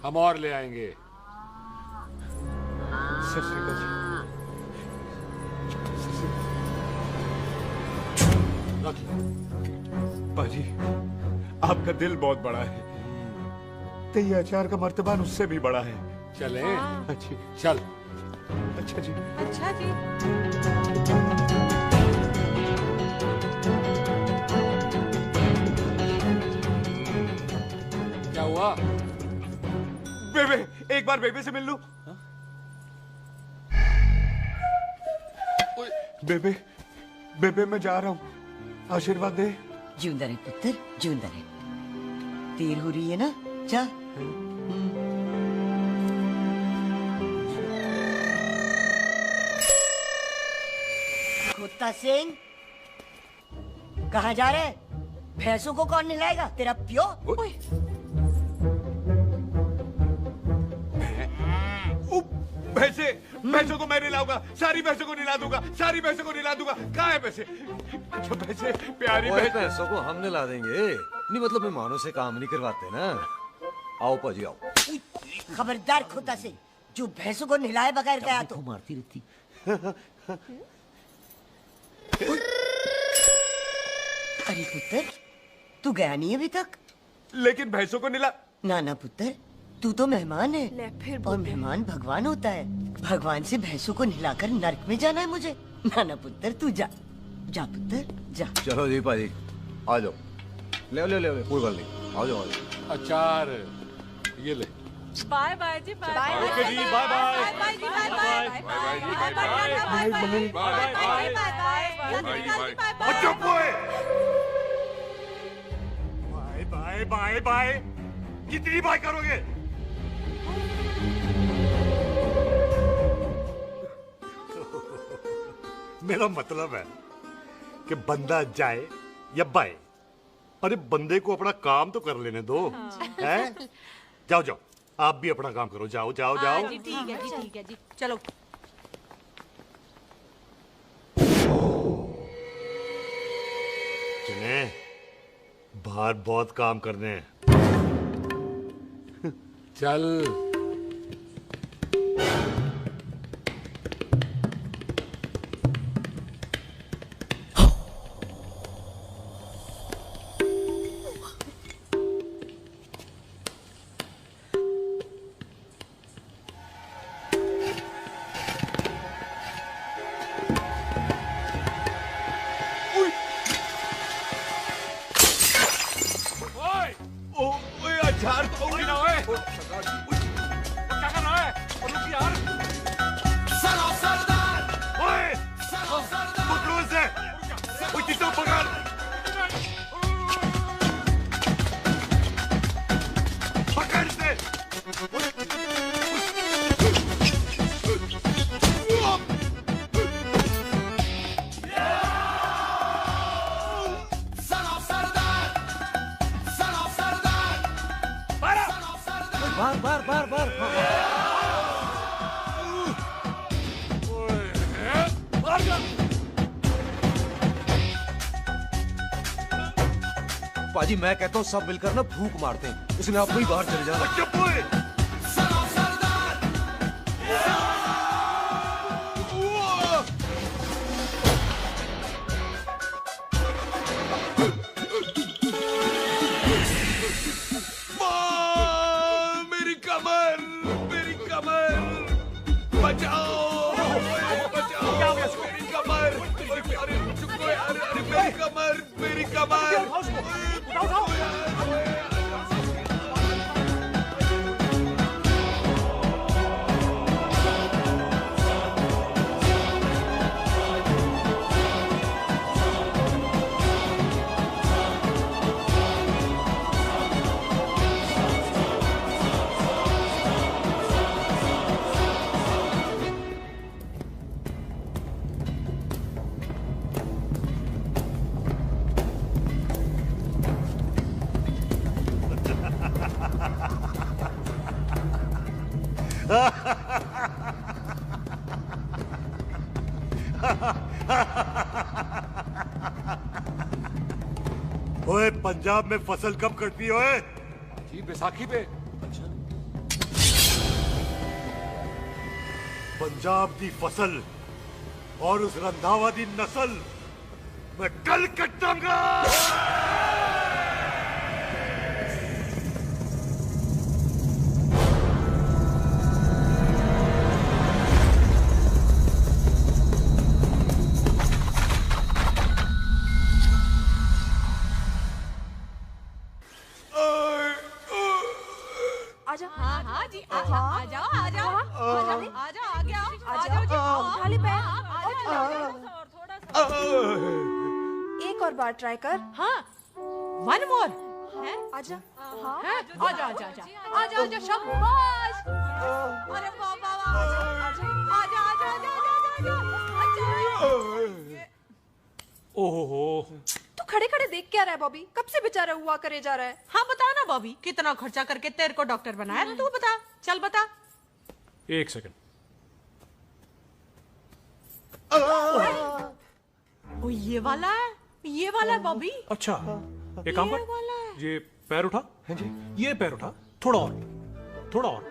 हम और ले आएंगे। सत श्री अकाल जी। बाजी, आपका दिल बहुत बड़ा है, तो ये अचार का मर्तबान उससे भी बड़ा है। चले? अच्छी, चल। अच्छा जी। अच्छा जी। क्या हुआ? बेबे, एक बार बेबे से मिल लूं? बेबे, बेबे मैं जा रहा हूँ, आशीर्वाद दे। जिंदा रहे पुत्र, जिंदा रहे। देर हो रही है ना, जा। खोता सिंह, कहाँ जा रहे? भैंसों को कौन नहलाएगा? तेरा प्यो? भैंसों को मैं नहलाऊंगा, सारी भैंसों को नहला दूंगा, सारी भैंसों को नहला दूंगा। कहाँ है पैसे? अच्छा भैंसे, प्यारी भैंसों को हम नहला देंगे। नहीं मतलब मेहमानों से काम नहीं करवाते ना। आओ पाजी आओ। खबरदार खोता सिंह, जो भैंसों को नहलाए बगैर गया तो मारती रहती। अरे पुत्र, तू गया नहीं अभी तक? लेकिन भैंसों को नहला। ना ना पुत्र, तू तो मेहमान है। ले फिर और मेहमान भगवान होता है। भगवान से भैंसों को नहलाकर नरक में जाना है मुझे। ना ना पुत्र, तू जा, जा पुत्र जा। चलो जी पाजी, आ जाओ। ले ले ले, कोई बात नहीं, आ जाओ आ जाओ। अचार ये ले। बाय बाय जी, बाय बाय। ओके जी, बाय बाय। बाय बाय जी, बाय बाय। बाय बाय जी, बाय बाय। चुप हुए। बाय बाय बाय, कितनी बाय करोगे? मेरा मतलब है कि बंदा जाए या बाय, अरे बंदे को अपना काम तो कर लेने दो। हैं? जाओ जाओ, आप भी अपना काम करो। जाओ जाओ जाओ। जी ठीक है जी, ठीक है जी, चलो। चले, बाहर बहुत काम करने हैं। चल। अचार तो उंगली ना है। क्या कर रहा है? रुक यार। ओए, पकड़ो इसे। ओए, किसको पकड़? बार बार बार बार पाजी मैं कहता हूँ सब मिलकर ना फूंक मारते हैं, इसने आपको ही बाहर चले जाना। चुप हुए। मेरी कमर, मेरी कमर, बचाओ, बचाओ, मेरी कमर, अरे चुप यार, अरे मेरी कमर, मेरी कमर। ओए पंजाब में फसल कब कटती है ओए? जी बैसाखी पे। पंजाब दी फसल और उस रंधावा दी नस्ल मैं कल कटांगा। आजा। हाँ हाँ जी आजा आजा आजा आजा आ गया आ जाओ जी उठा ले पैर। एक और बार ट्राई कर। हाँ वन मोर है आजा। हाँ आजा आजा आजा आजा आजा शाबाश। अरे वाह वाह वाह आजा आजा आजा आजा आजा। ओहो तू खड़े खड़े देख क्या रहा है बॉबी? कब से बेचारा हुआ करे जा रहा है? हाँ बता ना बॉबी, कितना खर्चा करके तेरे को डॉक्टर बनाया? तू बता, चल बता। एक सेकंड। ओ ये वाला है बॉबी। अच्छा एक काम कर, ये पैर उठा। हाँ जी। ये पैर उठा, थोड़ा और, थोड़ा और,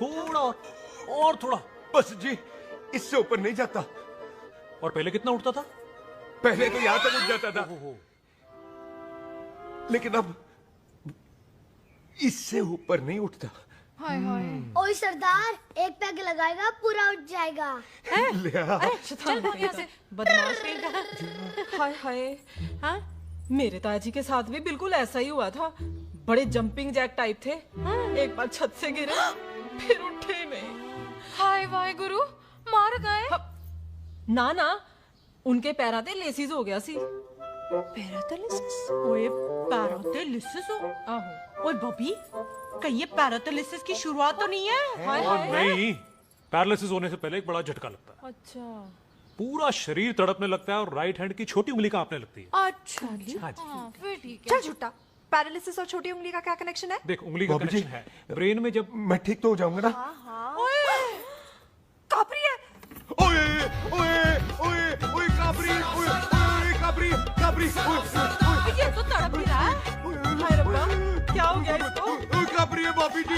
थोड़ा और थोड़ा। बस जी, इससे ऊपर नहीं जाता। और पहले कितना उठता था? पहले तो यहां तक उठ जाता था, लेकिन अब इससे ऊपर नहीं उठता। हाय हाय। ओए सरदार, एक पैग लगाएगा पूरा उठ जाएगा। चल भाग यहाँ से, बदमाश कहीं का। हाय हाय। हाँ मेरे ताजी के साथ भी बिल्कुल ऐसा ही हुआ था। बड़े जंपिंग जैक टाइप थे। एक बार छत से गिरे फिर उठे नहीं। हाय वाहे गुरु, मार गए? ना ना, उनके पैराते लेसिस हो गया सी। पैरालिसिस? ओए पैरालिसिस हो? आहो। ओए बॉबी, कहीं ये पैरालिसिस की शुरुआत तो नहीं है? नहीं, पैरालिसिस होने से पहले एक बड़ा झटका लगता है। अच्छा। पूरा शरीर तड़पने लगता है और राइट हैंड की छोटी उंगली कांपने लगती है। अच्छा हाँ फिर ठीक है। चल झूठा, पैरालिसिस और छोटी उंगली का क्या कनेक्शन है? देख उंगली का कनेक्शन है ब्रेन में। जब मैं ठीक तो हो जाऊंगा ना? कापरी है। ओए ओए ओए ओए कापरी, ओए ओए कापरी कापरी, ये तो तड़प ही रहा है। हाय रब्बा, क्या हो गया इसको? ओए कापरी है बापी जी।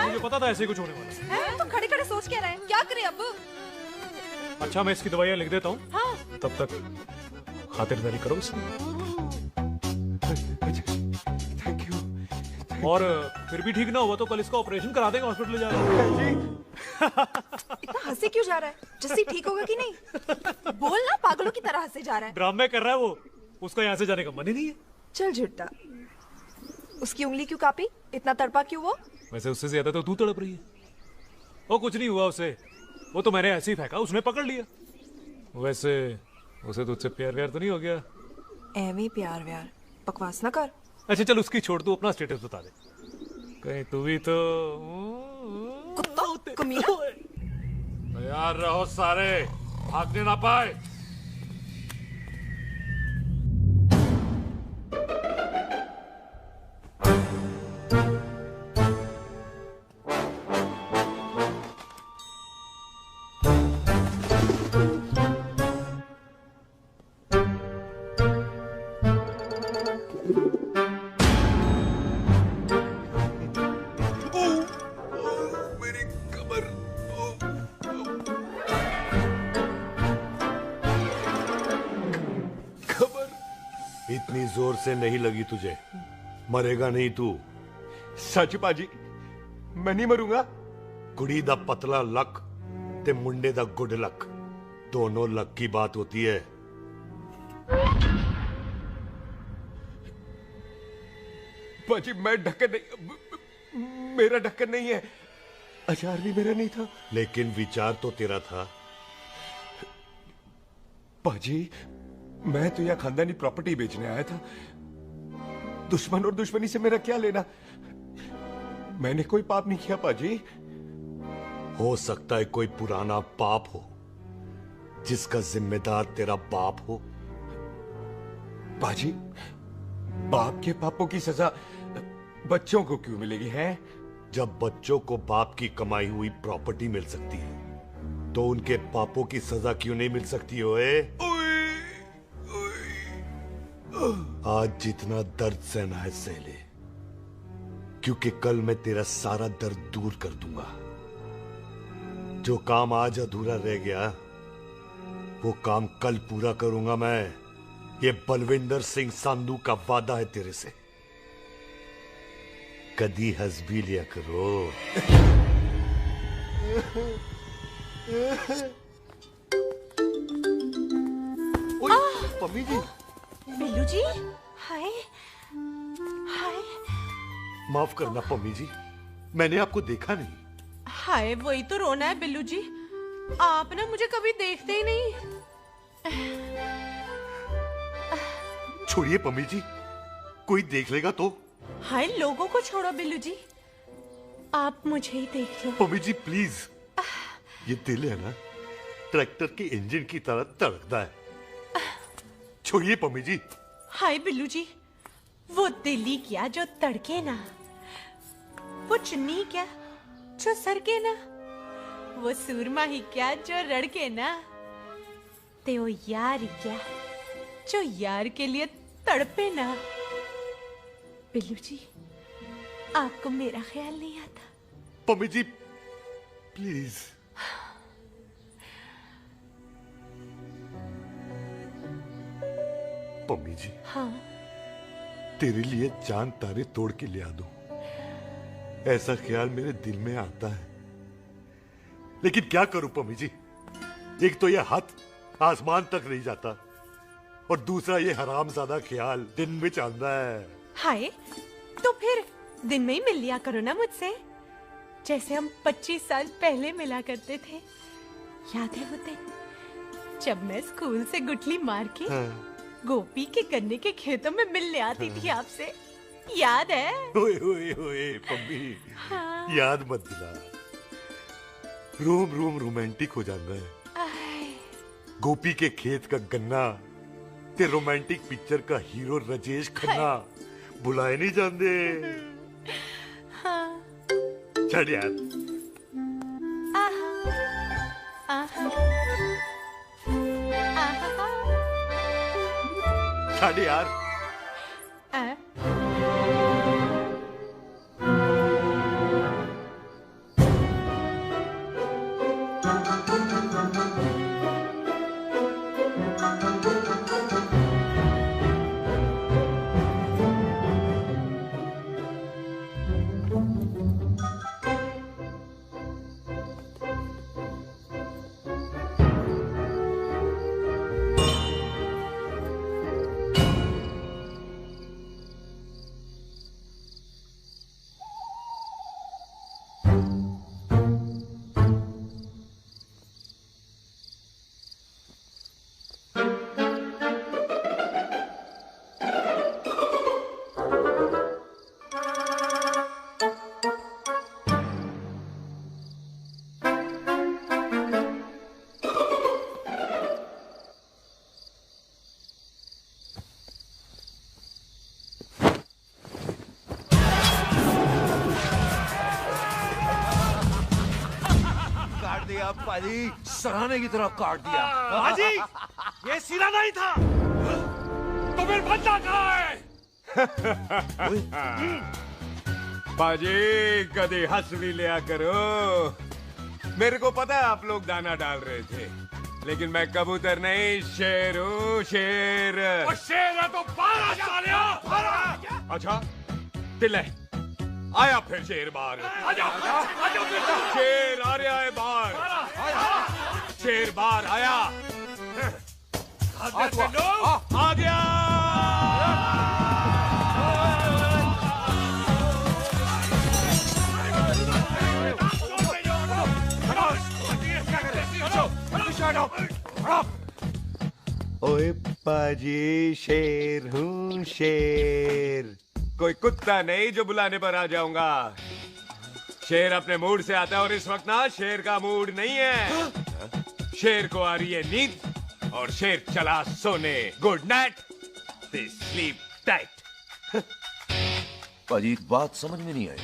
मुझे पता था ऐसे कुछ होने वाला है। तुम खड़े खड़े सोच क्या रहे हैं? क्या करें अब? अच्छा मैं इसकी दवाइयाँ लिख देता हूँ। हाँ। तब तक खातिरदारी करो इसकी। Thank you. और फिर भी ठीक ना हुआ तो कल इसका ऑपरेशन करा देंगे हॉस्पिटल ले जाकर। इतना हंसे क्यों जा रहा है? जस्सी ठीक होगा कि नहीं? बोल ना, पागलों की तरह हंसे जा रहा है। ड्रामे कर रहा है वो, उसका यहाँ से जाने का मन ही नहीं है। चल झुट्टा, उसकी उंगली क्यों कापी? इतना तड़पा क्यों वो? वैसे उससे ज्यादा तो तू तड़प रही है। वो कुछ नहीं हुआ उसे, वो तो मैंने ऐसे ही फेंका, उसने पकड़ लिया। वैसे उसे तुझसे प्यार व्यार तो नहीं हो गया? एवी प्यार व्यार बकवास ना कर। अच्छा चल उसकी छोड़, तू अपना स्टेटस बता दे। कहीं तू भी तो कुत्ता कमीना। तैयार रहो सारे, भागने ना पाए। मेरी कमर। इतनी जोर से नहीं लगी तुझे, मरेगा नहीं तू। सच पाजी, मैं नहीं मरूंगा। कुड़ी दा पतला लक ते मुंडे दा गुड लक, दोनों लक की बात होती है। पाजी मैं ढक्कन नहीं, मेरा ढक्कन नहीं है। अचार भी मेरा नहीं था। लेकिन विचार तो तेरा था। पाजी मैं तो यह खानदानी प्रॉपर्टी बेचने आया था। दुश्मन और दुश्मनी से मेरा क्या लेना? मैंने कोई पाप नहीं किया पाजी। हो सकता है कोई पुराना पाप हो जिसका जिम्मेदार तेरा बाप हो। पाजी बाप के पापों की सजा बच्चों को क्यों मिलेगी है? जब बच्चों को बाप की कमाई हुई प्रॉपर्टी मिल सकती है तो उनके पापों की सजा क्यों नहीं मिल सकती? ओए आज जितना दर्द सहना है सह ले, क्योंकि कल मैं तेरा सारा दर्द दूर कर दूंगा। जो काम आज अधूरा रह गया वो काम कल पूरा करूंगा मैं। ये बलविंदर सिंह संधू का वादा है तेरे से। कदी हंस भी लिया करो। पम्मी जी। बिल्लू जी, हाय हाय। माफ करना पम्मी जी, मैंने आपको देखा नहीं। हाय वही तो रोना है बिल्लू जी, आप ना मुझे कभी देखते ही नहीं। छोड़िए पम्मी जी, कोई देख लेगा तो। हाय लोगों को छोड़ो बिल्लू जी, आप मुझे ही देख लो। पम्मी जी प्लीज, ये दिल है ना ट्रैक्टर के इंजन की तरह धड़कता है। छोड़िए पम्मी जी। हाय बिल्लू जी, वो दिल ही क्या जो तड़के ना, वो चुन्नी क्या जो सरके ना, वो सुरमा ही क्या जो रड़के ना, ते वो यार ही क्या जो यार के लिए तड़पे ना। बिल्लू जी आपको मेरा ख्याल नहीं आता? पम्मी जी प्लीज। पम्मी जी हाँ तेरे लिए चांद तारे तोड़ के ले आ दूं, ऐसा ख्याल मेरे दिल में आता है। लेकिन क्या करूं पम्मी जी, एक तो ये हाथ आसमान तक नहीं जाता और दूसरा ये हरामजादा ख्याल दिन में चांदा है। हाय तो फिर दिन में ही मिल लिया करो ना मुझसे, जैसे हम 25 साल पहले मिला करते थे। याद है वो दिन जब मैं स्कूल से गुटली मार के गोपी के गन्ने के खेतों में मिलने आती थी आपसे, याद है? ओए ओए ओए पम्मी, हाँ। याद मत दिला, रोम रोम रोमांटिक हो जाता है। गोपी के खेत का गन्ना ते रोमांटिक पिक्चर का हीरो राजेश खन्ना बुलाए नहीं जाते। हाँ। चल यार। आहा, आहा, आहा। चल यार। पाजी सराहने की तरह काट दिया। पाजी ये सिरा नहीं था। तो फिर बंदा कहाँ है? बाजी कभी हंस भी लिया करो। मेरे को पता है आप लोग दाना डाल रहे थे, लेकिन मैं कबूतर नहीं शेर हूँ, शेर। और शेर है तो 12 सालिया। अच्छा तिले आया फिर शेर बाहर। शेर आ रहा है बाहर। शेर बाहर आया। आ गया। ओए पाजी शेर हूँ शेर, कोई कुत्ता नहीं जो बुलाने पर आ जाऊंगा। शेर अपने मूड से आता है और इस वक्त ना शेर का मूड नहीं है। शेर को आ रही है नींद और शेर चला सोने। Good night, they sleep tight. पाजी एक बात समझ में नहीं आई,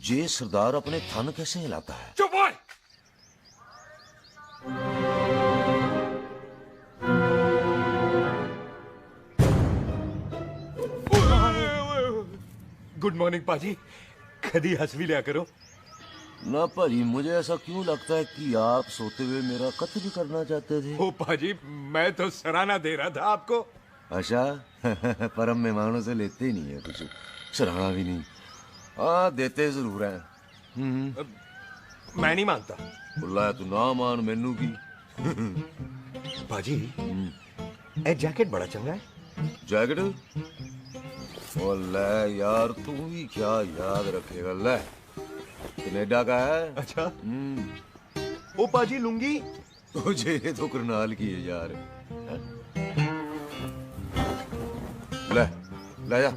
जे सरदार अपने थन कैसे हिलाता है? चुप हो। गुड मॉर्निंग पाजी, कभी हंस भी लिया करो। ना पाजी, मुझे ऐसा क्यों लगता है कि आप सोते हुए मेरा कत्ल करना चाहते थे? ओ पाजी, मैं तो सराहना दे रहा था आपको। अच्छा पर हम मेहमानों से लेते ही नहीं है कुछ, सराहना भी नहीं। हाँ देते जरूर हैं। मैं नहीं मानता। बुलाया तू ना मान मैनू की। पाजी ए जैकेट बड़ा चंगा है। जैकेट ओ ले यार, तू भी क्या याद रखेगा। ले कनेडा का है। अच्छा ओ पाजी लुंगी तुझे तो करनाल की है यार। ले ले जा।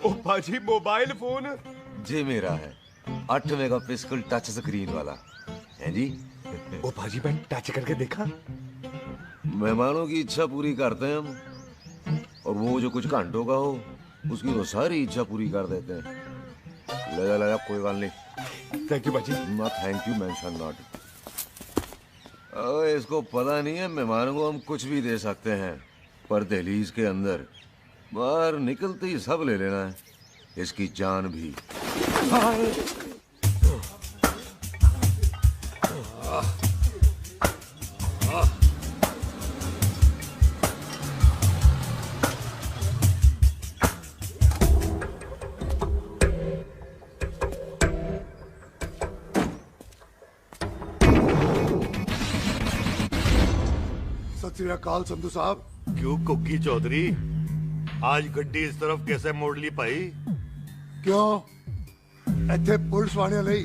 ओ पाजी मोबाइल फोन जे मेरा है, 8 मेगापिक्सल टच स्क्रीन वाला है जी। ओ पाजी मैं टच करके देखा। मेहमानों की इच्छा पूरी करते हैं हम, और वो जो कुछ घंटों का हो उसकी तो सारी इच्छा पूरी कर देते हैं। ले जा कोई बात नहीं। थैंक यू बाजी। ना थैंक यू मेंशन नॉट। इसको पता नहीं है मेहमानों को हम कुछ भी दे सकते हैं, पर दहलीज के अंदर बाहर निकलते ही सब ले लेना है, इसकी जान भी। सत श्री अकाल संधू साहब। क्यों कुक्की चौधरी, आज गड्डी इस तरफ कैसे मोड़ ली भाई? क्यों इतने पुलिस वाले नहीं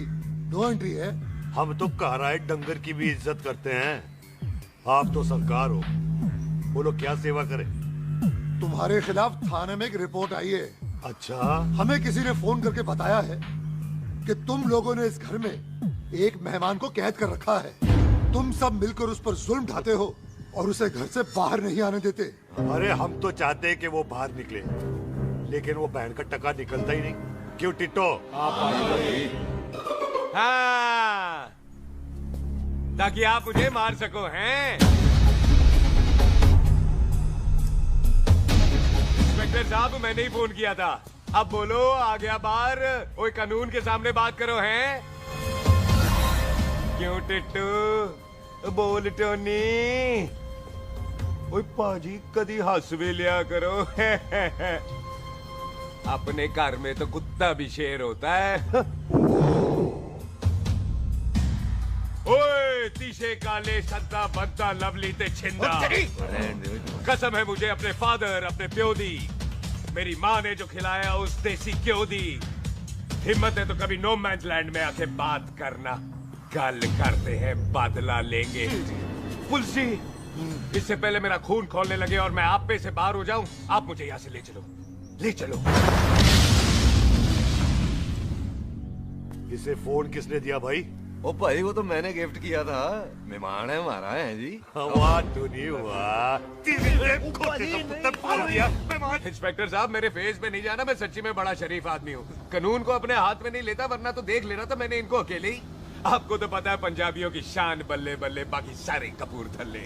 नो एंट्री है? हम तो घर आए डंगर की भी इज्जत करते हैं। आप तो सरकार हो, बोलो क्या सेवा करें? तुम्हारे खिलाफ थाने में एक रिपोर्ट आई है। अच्छा? हमें किसी ने फोन करके बताया है कि तुम लोगों ने इस घर में एक मेहमान को कैद कर रखा है। तुम सब मिलकर उस पर जुल्म ढाते हो और उसे घर से बाहर नहीं आने देते। अरे हम तो चाहते हैं कि वो बाहर निकले, लेकिन वो बहन का टका निकलता ही नहीं। क्यों टिट्टो? हाँ, ताकि आप मुझे मार सको हैं। इंस्पेक्टर साहब मैंने ही फोन किया था। अब बोलो आ गया बाहर। ओए कानून के सामने बात करो हैं। क्यों टिट्टू बोल टोनी। ओए पाजी कदी हंस भी लिया करो। अपने घर में तो कुत्ता भी शेर होता है। ओए तीशे काले संता बनता लवली ते छिंदा। कसम है मुझे अपने फादर, अपने प्यो दी, मेरी माँ ने जो खिलाया उस देसी क्यों दी। हिम्मत है तो कभी नो मैन लैंड में आके बात करना। गल करते हैं बदला लेंगे। पुलसी इससे पहले मेरा खून खोलने लगे और मैं आप पे से बाहर हो जाऊं, आप मुझे यहाँ से ले चलो, ले चलो। इसे फोन किसने दिया भाई? ओ भाई वो तो मैंने गिफ्ट किया था, मेहमान है हमारा है जी। वाह टोनी वाह। इंस्पेक्टर साहब मेरे फेस पे नहीं जाना, मैं सच्ची में बड़ा शरीफ आदमी हूँ। कानून को अपने हाथ में नहीं लेता, वरना तो देख लेना था मैंने इनको अकेले ही। आपको तो पता है पंजाबियों की शान बल्ले बल्ले, बाकी सारे कपूरथल्ले।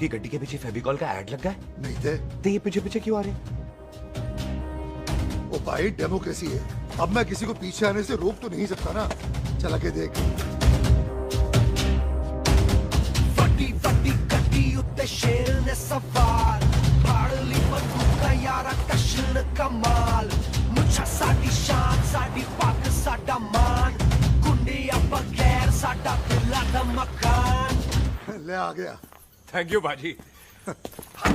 आपकी गड्डी के पीछे फेविकॉल का ऐड लग गया है? नहीं थे। तो ये पीछे पीछे क्यों आ रहे? ओ भाई डेमोक्रेसी है, अब मैं किसी को पीछे आने से रोक तो नहीं सकता ना। चला के देख। ਵੱਡੀ ਵੱਡੀ ਗੱਡੀ ਉੱਤੇ ਸ਼ੇਰ ਨੇ ਸਵਾਰ ਫੜ ਲਈ ਬੰਦੂਕਾਂ ਯਾਰਾ ਕਸ਼ਨ ਕਮਾਲ ਮੁੱਛਾਂ ਸਾਡੀ ਸ਼ਾਨ ਸਾਡੀ ਪੱਗ ਸਾਡਾ ਮਾਨ ਗੁੰਡਿਆਂ ਬਗੈਰ ਸਾਡਾ ਦਿਲਾਂ ਦਾ ਮਕਾਨ। ले आ गया। थैंक यू बाजी।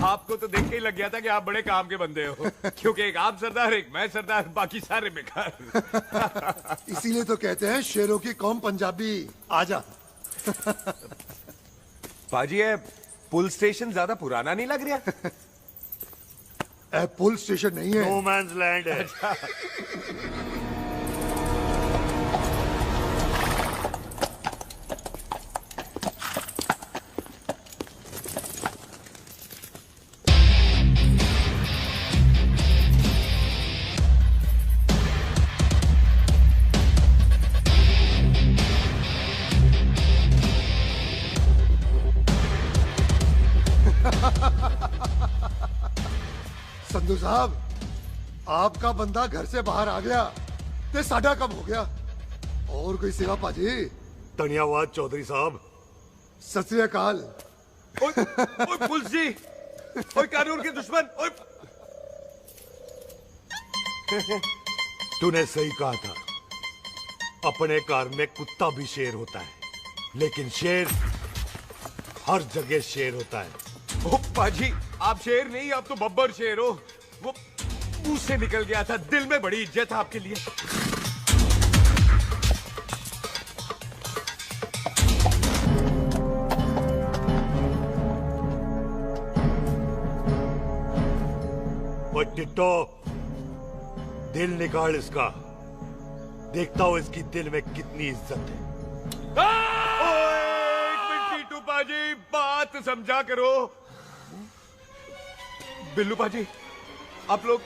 आपको तो देख के ही लग गया था कि आप बड़े काम के बंदे हो, क्योंकि एक आप सरदार, एक मैं सरदार, बाकी सारे बेकार। इसीलिए तो कहते हैं शेरों की कौम पंजाबी। आजा। पाजी ये पुल स्टेशन ज्यादा पुराना नहीं लग रहा? पुल स्टेशन नहीं है, नो मैंस लैंड है। संधू साहब, आपका बंदा घर से बाहर आ गया ते साडा कम हो गया। और कोई सेवा पाजी? धन्यवाद चौधरी साहब। सत श्री अकाल। ओए पुलिस जी, ओए कानून के दुश्मन, ओए। तूने सही कहा था, अपने घर में कुत्ता भी शेर होता है, लेकिन शेर हर जगह शेर होता है। ओ पाजी, आप शेर नहीं, आप तो बब्बर शेर हो। वो मुंह से निकल गया था, दिल में बड़ी इज्जत है आपके लिए। वो टिट्टो, दिल निकाल इसका, देखता हूं इसकी दिल में कितनी इज्जत है। एक मिनट टीटू पाजी, बात समझा करो। बिल्लू पाजी, आप लोग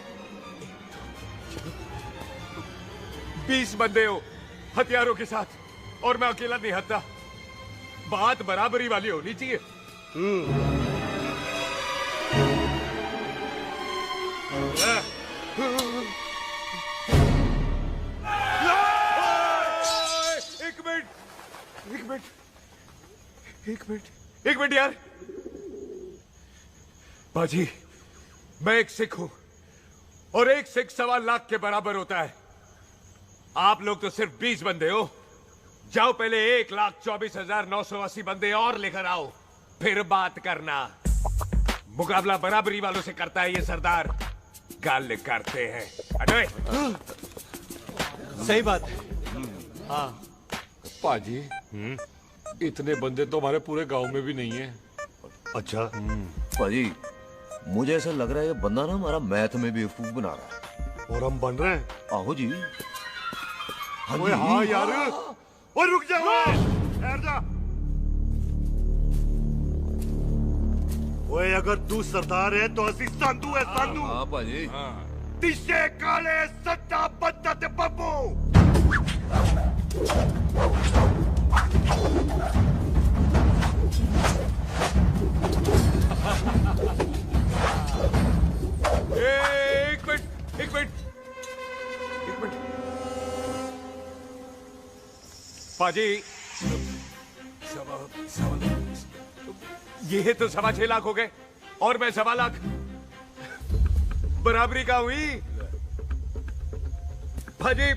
20 बंदे हो हथियारों के साथ, और मैं अकेला नहीं हत्या। बात बराबरी वाली होनी चाहिए। एक मिनट यार। बाजी, मैं एक सिख हूं, और एक सिख 1.25 लाख के बराबर होता है। आप लोग तो सिर्फ 20 बंदे हो। जाओ पहले 1,24,980 बंदे और लेकर आओ, फिर बात करना। मुकाबला बराबरी वालों से करता है ये सरदार, गाल करते हैं। अरे सही बात है। हाँ पाजी, इतने बंदे तो हमारे पूरे गांव में भी नहीं है। अच्छा पाजी, मुझे ऐसा लग रहा है ये बंदा ना हमारा मैथ में बेवकूफ बना रहा है। और हम बन रहे हैं? आहो जी। हाँ ओए हाँ यार, और रुक जा, ठहर जा। ओए अगर तू सरदार है तो असी संधू है, संधू। हाँ पाजी। तिशे काले सट्टा बद्दा ते बब्बू। एक मिनट। पाजी, ये तो 6.25 लाख हो गए, और मैं 1.25 लाख। बराबरी का हुई। भाजी,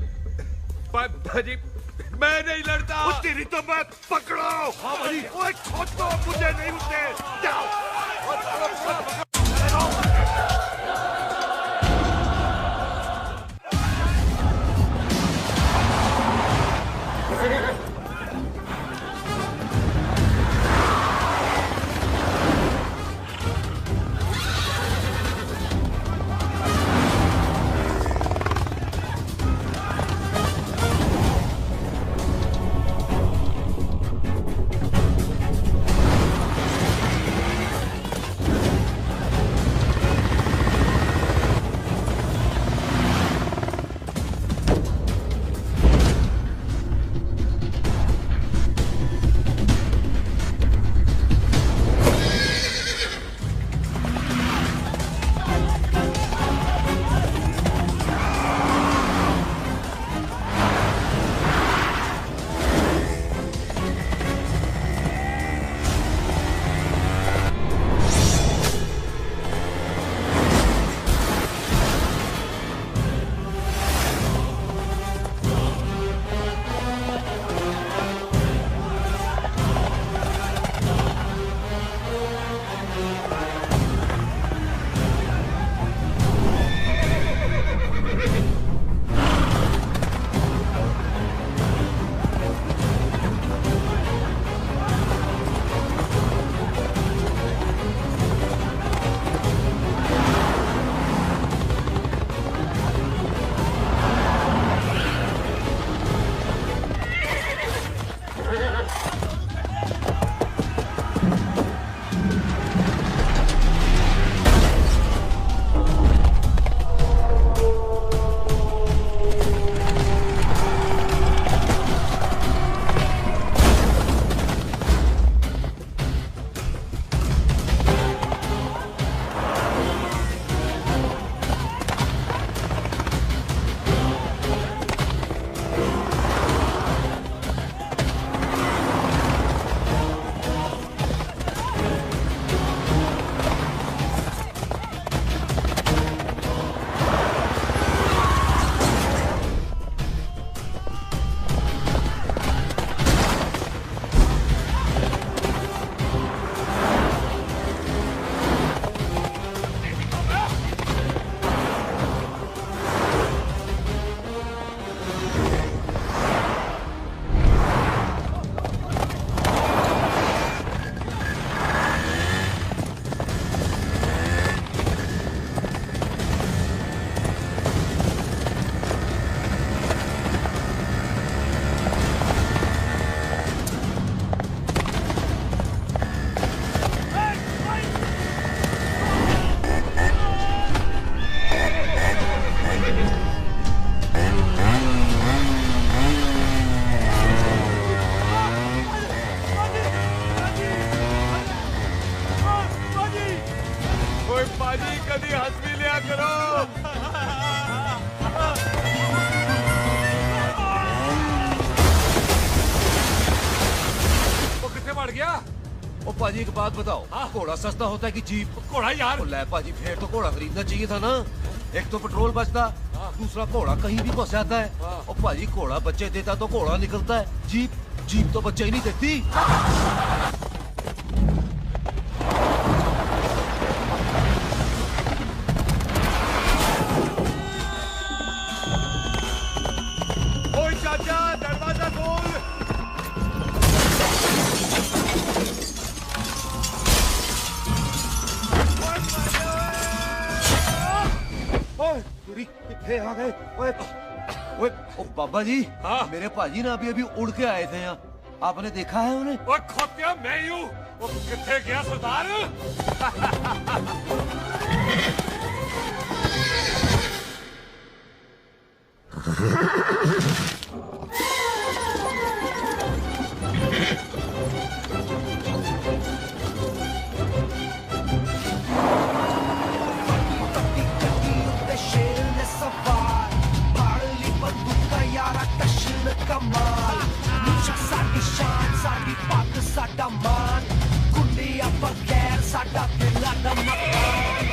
मैं नहीं लड़ता। तेरी तो मैं पकड़ो। हाँ भाजी। ओए खुद तो मुझे नहीं उठते। जाओ। पाजी एक बात बताओ, घोड़ा सस्ता होता है कि जीप? घोड़ा यार। ले पाजी, फिर तो घोड़ा खरीदना चाहिए था ना। एक तो पेट्रोल बचता, दूसरा घोड़ा कहीं भी फंस जाता है। और पाजी घोड़ा बच्चे देता तो घोड़ा निकलता है, जीप तो बच्चे ही नहीं देती। ओए चाचा, दरवाजा खोल। आ गए। ओए बाबा जी, मेरे पाजी ना अभी उड़ के आए थे यहाँ, आपने देखा है उन्हें? ओए खोतिया, मैं ही हूँ। वो किथे गया सरदार? कमाल मुझा साडी शान साडी पग साडा मान कुंडिया बगैर साडा दिल दा मकान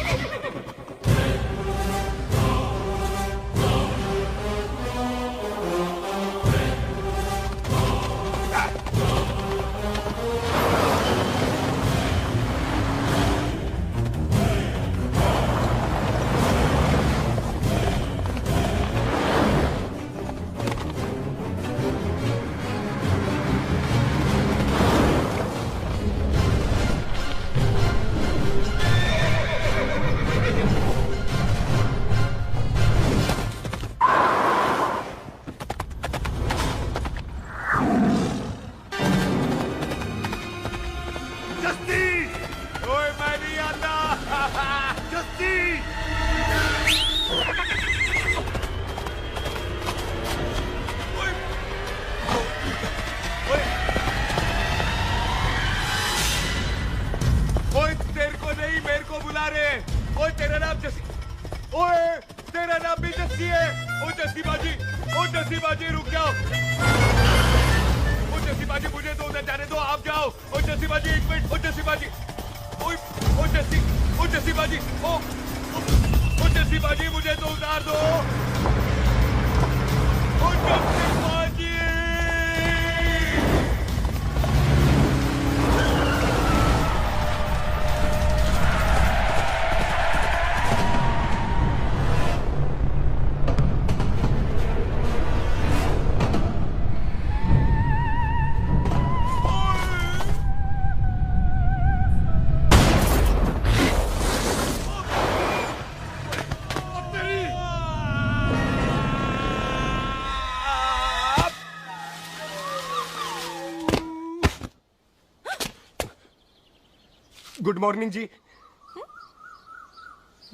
गुड मॉर्निंग जी।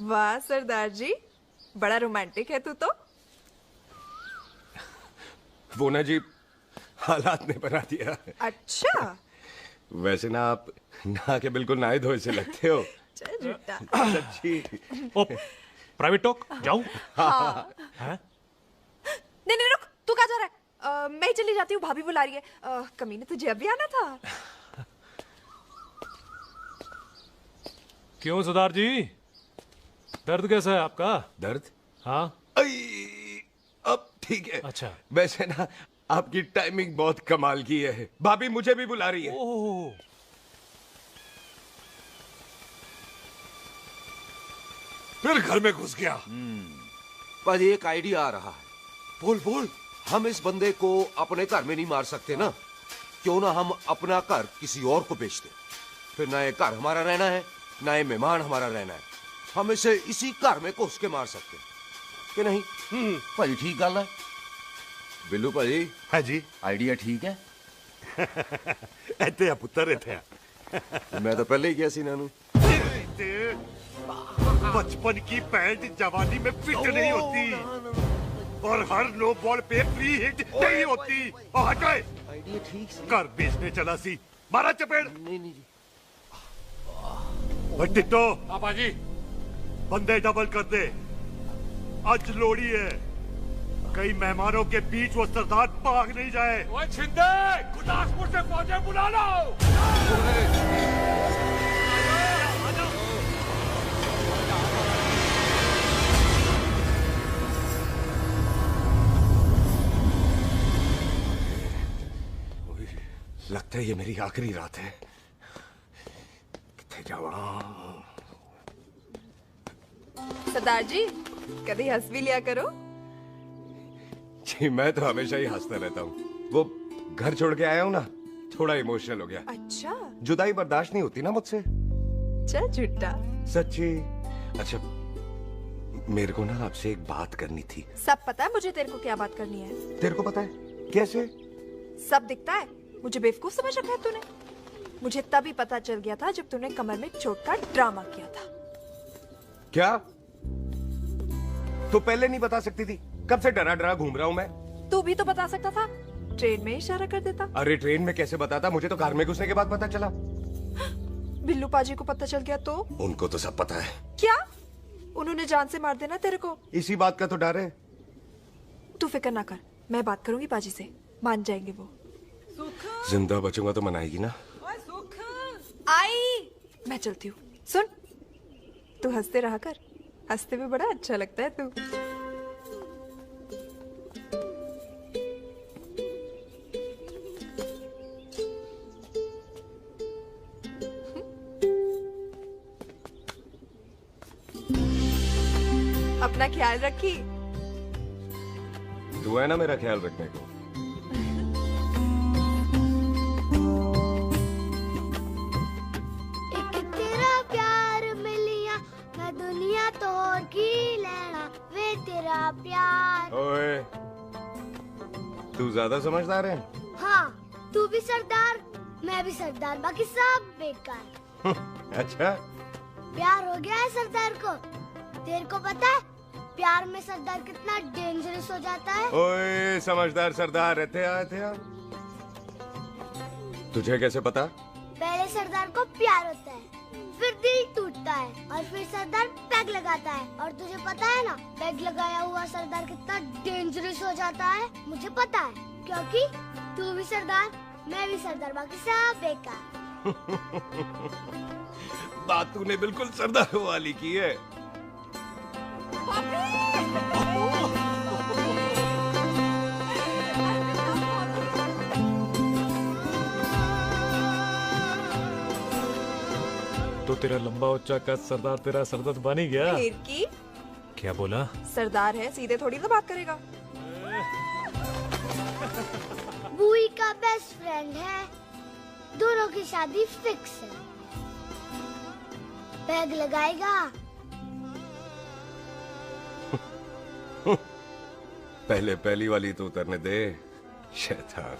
वाह सरदार जी, बड़ा रोमांटिक है तू तो। वो ना जी, हालात ने बना दिया। अच्छा। वैसे ना आप नहा के बिल्कुल नहाए धोए से लगते हो। चल झूठा। सच्ची। ओ, प्राइवेट टॉक जाऊं? हाँ। हैं? नहीं रुक, तू कहाँ जा रहा है? मैं ही चली जाती हूँ, भाभी बुला रही है। कमीने तुझे अभी आना था। क्यों सरदार जी, दर्द कैसा है आपका? दर्द? हाँ। अब ठीक है। अच्छा। वैसे ना आपकी टाइमिंग बहुत कमाल की है। भाभी मुझे भी बुला रही है। ओह। फिर घर में घुस गया। पर एक आइडिया आ रहा है। बोल। हम इस बंदे को अपने घर में नहीं मार सकते ना, क्यों ना हम अपना घर किसी और को बेच दें। फिर ना ये घर हमारा रहना है, ना ये मेहमान हमारा रहना है। हम इसे इसी घर में घुस के मार सकते कि नहीं? भाजी ठीक गल है। बिल्लू भाजी। हाँ जी। आइडिया ठीक है। इत्थे आ पुत्तर, इत्थे आ। मैं तो पहले ही गया सी नानू। बचपन की पैंट जवानी में फिट नहीं होती और हर नो बॉल पे फ्री हिट नहीं होती। और हटाए। आइडिया ठीक से। घर बेचने चला सी, मारा चपेड़। नहीं जी। टिट्टो। हाँ बाजी। बंदे डबल कर दे, आज लोड़ी है। कई मेहमानों के बीच वो सरदार भाग नहीं जाए। ओए छिंदे, गुरदासपुर से फौजें बुला लो। लगता है ये मेरी आखिरी रात है। किथे जावा? सरदार जी, कभी हंस भी लिया करो। जी मैं तो हमेशा ही हंसता रहता हूँ। वो घर छोड़ के आया हूँ ना, थोड़ा इमोशनल हो गया। अच्छा, जुदाई बर्दाश्त नहीं होती ना मुझसे। चल झूठा। सच्ची। अच्छा, मेरे को ना आपसे एक बात करनी थी। सब पता है मुझे तेरे को क्या बात करनी है। तेरे को पता है? कैसे? सब दिखता है। मुझे बेवकूफ समझ रखा है तूने। मुझे तभी पता चल गया था जब तूने कमर में चोट का ड्रामा किया था। क्या? तो पहले नहीं बता सकती थी? कब से डरा डरा घूम रहा हूँ मैं। तू भी तो बता सकता था, ट्रेन में इशारा कर देता। अरे ट्रेन में कैसे बताता? मुझे तो कार में घुसने के बाद पता चला। बिल्लू पाजी को पता चल गया तो? उनको तो सब पता है। क्या? उन्होंने जान से मार देना तेरे को। इसी बात का तो डर है। तू फिक्र ना कर, मैं बात करूंगी पाजी से, मान जाएंगे वो। जिंदा बचूंगा तो मनाएगी ना? आई, मैं चलती हूँ। सुन, तू हंसते रहा कर, हंसते में बड़ा अच्छा लगता है तू। अपना ख्याल रखी। तू है ना मेरा ख्याल रखने को। एक तेरा प्यार मिलिया, मैं दुनिया तोड़ की लेना, वे तेरा प्यार। ओए, तू ज्यादा समझदार है। हाँ, तू भी सरदार, मैं भी सरदार, बाकी सब बेकार। अच्छा, प्यार हो गया है सरदार को। तेरे को पता है प्यार में सरदार कितना डेंजरस हो जाता है? ओए समझदार सरदार रहते आते। तुझे कैसे पता? पहले सरदार को प्यार होता है, फिर दिल टूटता है और फिर सरदार पैग लगाता है। और तुझे पता है ना, पैग लगाया हुआ सरदार कितना डेंजरस हो जाता है? मुझे पता है, क्योंकि तू भी सरदार, मैं भी सरदार, बाकी सब बेकार। बात तूने बिल्कुल सरदार वाली की है। तो तेरा लंबा उच्चा कद सरदार तेरा सरदर्द बन ही गया। फिर की? क्या बोला? सरदार है, सीधे थोड़ी ना बात करेगा। बुई का बेस्ट फ्रेंड है, दोनों की शादी फिक्स है। पैग लगाएगा? पहले पहली वाली तो उतरने दे, शैतान।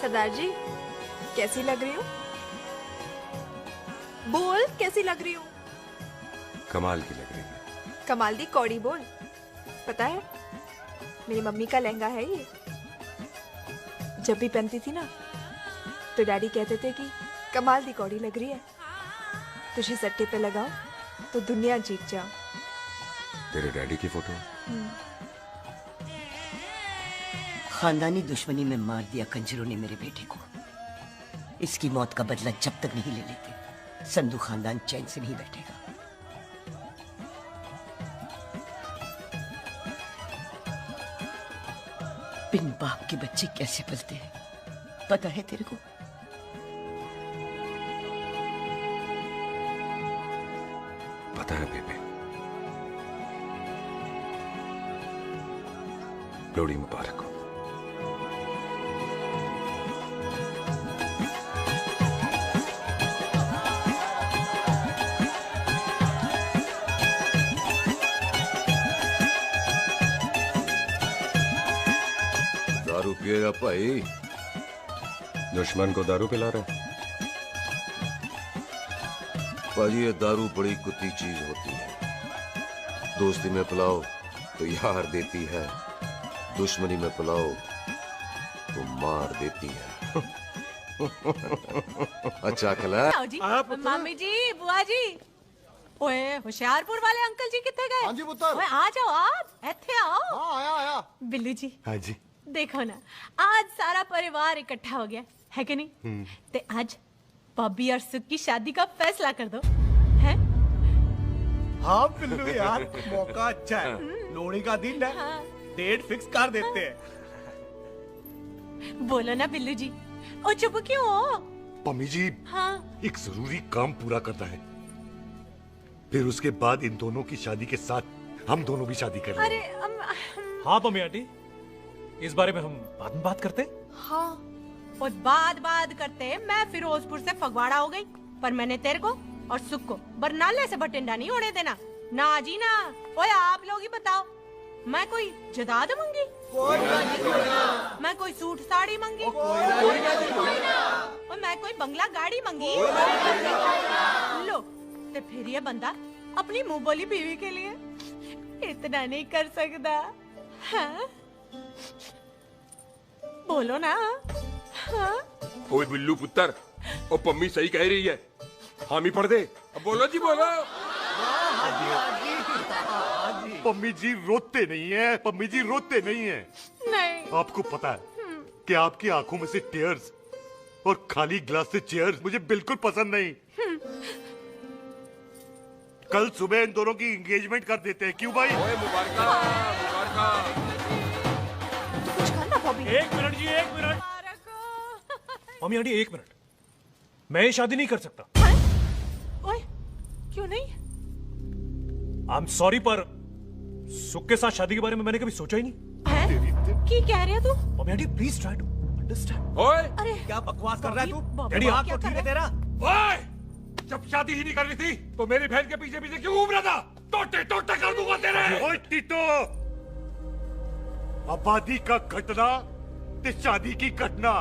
सरदार जी, कैसी लग रही हूँ? बोल, कैसी लग रही हूँ? कमाल की लग रही है। कमाल दी कौड़ी बोल। पता है, मेरी मम्मी का लहंगा है ये। जब भी पहनती थी ना, तो डैडी कहते थे कि कमाल दी कौड़ी लग रही है, तुझे सट्टे पे लगाओ तो दुनिया जीत जाओ। तेरे डैडी की फोटो? खानदानी दुश्मनी में मार दिया कंजरों ने मेरे बेटे को। इसकी मौत का बदला जब तक नहीं ले लेते, संधू खानदान चैन से नहीं बैठेगा। बिन बाप के बच्चे कैसे पलते हैं, पता है तेरे को? पता है बेबे। लोहड़ी मुबारक हो। दारू पिएगा भाई? दुश्मन को दारू पिला रहा है? भाजी ये दारू बड़ी कुत्ती चीज होती है। दोस्ती में पिलाओ तो यार देती है, दुश्मनी में पिलाओ तो मार देती है। अच्छा खिला। जी, मामी जी, बुआ जी, ओए होशियारपुर वाले अंकल जी कितने गए? हाँ जी पुत्र। ओए आ जाओ, आप इत्थे आओ। हाँ आया। बिल्लू जी। हाँ जी। देखो ना, आज सारा परिवार इकट्ठा हो गया है कि नहीं? ते आज बॉबी और सुख की शादी का फैसला कर दो, हैं? हाँ बिल्लू यार, मौका अच्छा है। लोहड़ी का दिन है, डेट फिक्स कर देते हैं। बोलो ना बिल्लू जी, ओ चुप क्यों हो? पम्मी जी, हाँ एक जरूरी काम पूरा करना है, फिर उसके बाद इन दोनों की शादी के साथ हम दोनों भी शादी कर लेंगे। अरे हाँ पम्मी आंटी, इस बारे में हम बाद में बात करते। हाँ, और बात करते मैं फिरोजपुर से फगवाड़ा हो गई, पर मैंने तेरे को और सुख को बरनाले से भटिंडा नहीं होने देना। ना जी ना। ओए आप लोग ही बताओ, मैं कोई जदाद मंगी? मैं कोई सूट साड़ी मंगी? और मैं कोई बंगला गाड़ी मंगी? लो, तो फिर ये बंदा अपनी मुंह बोली बीवी के लिए इतना नहीं कर सकता, हाँ? बोलो ना। हाँ? ओए बिल्लू पुत्र, ओ पम्मी सही कह रही है, हामी पढ़ दे। अब बोलो जी, बोलो। पम्मी जी रोते नहीं है, पम्मी जी रोते नहीं है। नहीं। आपको पता है कि आपकी आंखों में से टीयर्स और खाली ग्लास से चेयर्स मुझे बिल्कुल पसंद नहीं। कल सुबह इन दोनों की एंगेजमेंट कर देते हैं, क्यों भाई? मुबारक। एक मिनट जी, एक मिनट। मम्मी आंटी एक मिनट, मैं ये शादी नहीं कर सकता। ओए, क्यों नहीं? आई एम सॉरी, पर सुख के साथ शादी के बारे में मैंने कभी सोचा ही नहीं। की कह रहे तू? Mummy aunty please try to understand. ओए, अरे क्या बकवास कर रहा है तू? डैडी, दिमाग तो ठीक है तेरा? ओए, जब शादी ही नहीं करनी थी तो मेरी बहन के पीछे पीछे क्यों घूम रहा था? टोटे कर दूंगा तेरे। ओए टीटो, आबादी का घटना ते शादी की घटना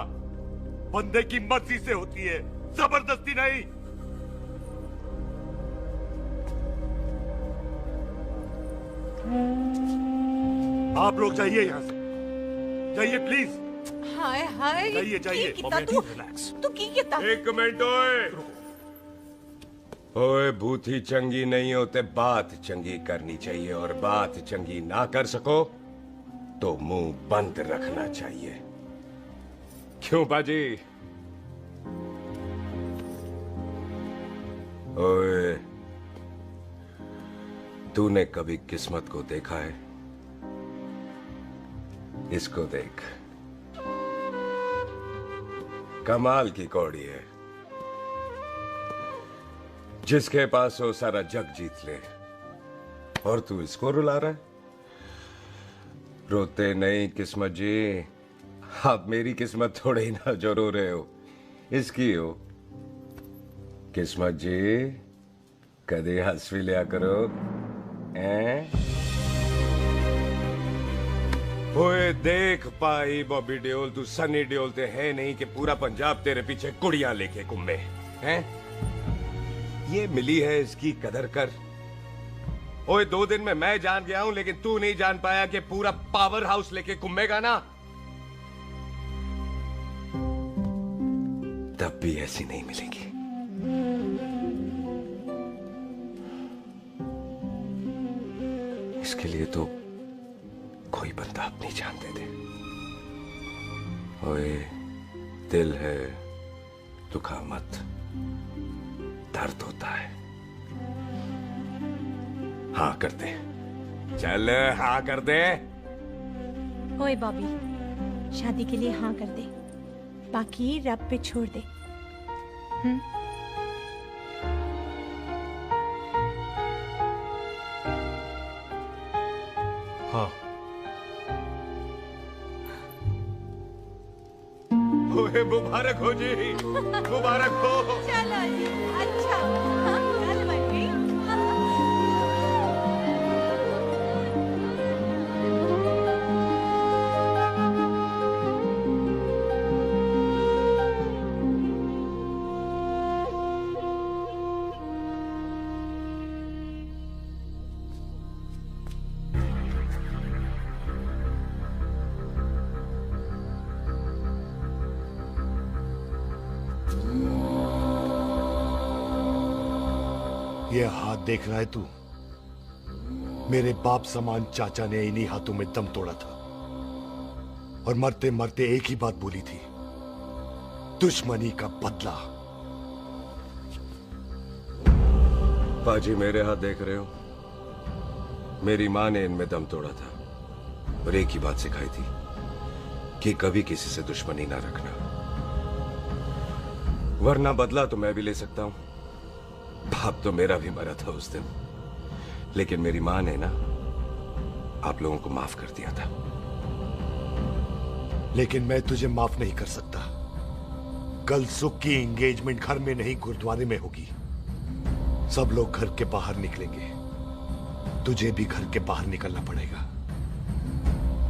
बंदे की मर्जी से होती है, जबरदस्ती नहीं। आप लोग जाइए यहाँ से, जाइए प्लीज। हाय हाय, जाइए जाइए। तू की कितना? एक मिनट। ओए भूती चंगी नहीं होते, बात चंगी करनी चाहिए, और बात चंगी ना कर सको तो मुंह बंद रखना चाहिए। क्यों बाजी? ओए, तूने कभी किस्मत को देखा है? इसको देख, कमाल की कौड़ी है, जिसके पास हो सारा जग जीत ले, और तू इसको रुला रहा है? रोते नहीं किस्मत जी, आप मेरी किस्मत थोड़े ही ना जो रो रहे हो, इसकी हो। किस्मत जी, कदे हंस भी लिया करो, हैं? ओए देख पाई बॉबी देओल, तू सनी देओल ते है नहीं कि पूरा पंजाब तेरे पीछे कुड़ियां लेके घूमे, हैं? ये मिली है, इसकी कदर कर। ओए 2 दिन में मैं जान गया हूं, लेकिन तू नहीं जान पाया कि पूरा पावर हाउस लेके घूमेगा ना, तब भी ऐसी नहीं मिलेगी। इसके लिए तो कोई बंदा अपनी जान दे दे। ओए, दिल है, दुखा मत, दर्द होता है। हाँ कर दे, चल हाँ कर दे। ओए बॉबी, शादी के लिए हाँ कर दे, बाकी रब पे छोड़ दे। हाँ। ओए मुबारक हो जी, मुबारक हो। चलो जी, अच्छा। हाँ, चल बच्ची। ये हाथ देख रहा है तू? मेरे बाप समान चाचा ने इन्हीं हाथों में दम तोड़ा था और मरते मरते एक ही बात बोली थी, दुश्मनी का बदला। पाजी मेरे हाथ देख रहे हो? मेरी माँ ने इनमें दम तोड़ा था और एक ही बात सिखाई थी कि कभी किसी से दुश्मनी ना रखना, वरना बदला तो मैं भी ले सकता हूं। बाप तो मेरा भी मरा था उस दिन, लेकिन मेरी माँ ने ना आप लोगों को माफ कर दिया था। लेकिन मैं तुझे माफ नहीं कर सकता। कल सुख की एंगेजमेंट घर में नहीं गुरुद्वारे में होगी। सब लोग घर के बाहर निकलेंगे, तुझे भी घर के बाहर निकलना पड़ेगा।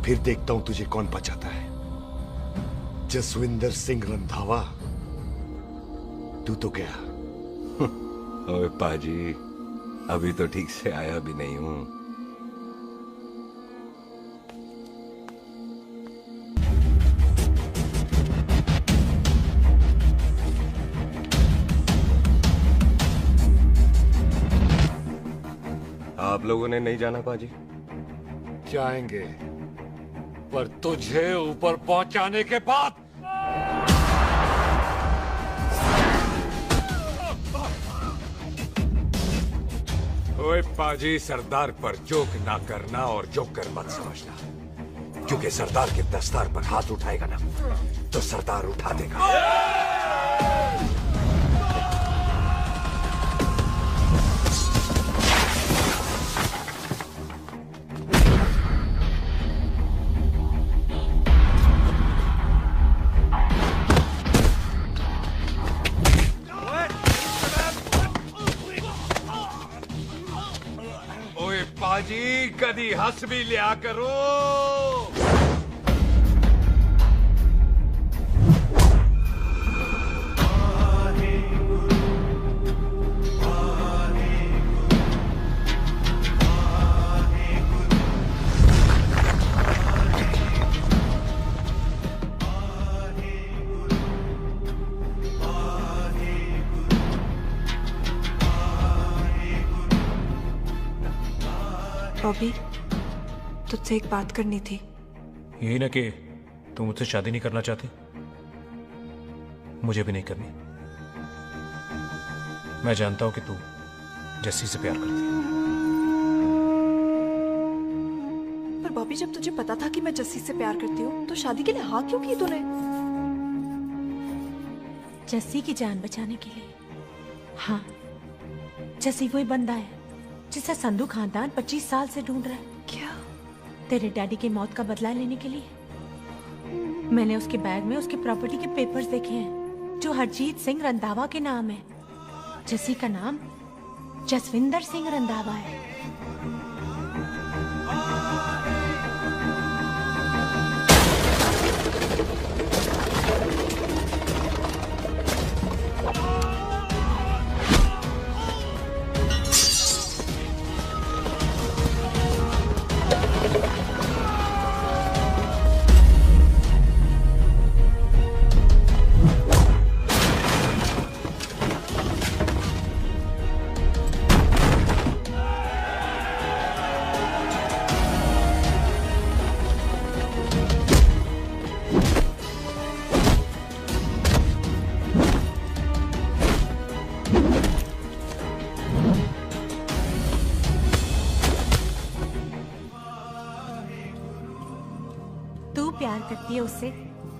फिर देखता हूं तुझे कौन बचाता है। जसविंदर सिंह रंधावा, तू तो गया। ओए पाजी, अभी तो ठीक से आया भी नहीं हूं। आप लोगों ने नहीं जाना पाजी? जाएंगे, पर तुझे ऊपर पहुंचाने के बाद। ओए पाजी, सरदार पर जोक ना करना और जोकर मत समझना, क्योंकि सरदार के दस्तार पर हाथ उठाएगा ना तो सरदार उठा देगा। पाजी, कदी हंस भी लिया करो। बॉबी, तुझसे एक बात करनी थी। यही ना कि तुम मुझसे शादी नहीं करना चाहती, मुझे भी नहीं करनी। मैं जानता हूं कि तू जस्सी से प्यार करती है। पर बॉबी, जब तुझे पता था कि मैं जस्सी से प्यार करती हूँ तो शादी के लिए हाँ क्यों की तूने? जस्सी की जान बचाने के लिए। हाँ, जस्सी वही बंदा है जिसे संधू खानदान 25 साल से ढूंढ रहा है। क्या? तेरे डैडी की मौत का बदला लेने के लिए। मैंने उसके बैग में उसकी प्रॉपर्टी के पेपर्स देखे हैं जो हरजीत सिंह रंधावा के नाम है। जस्सी का नाम जसविंदर सिंह रंधावा है। प्यार करती है उससे।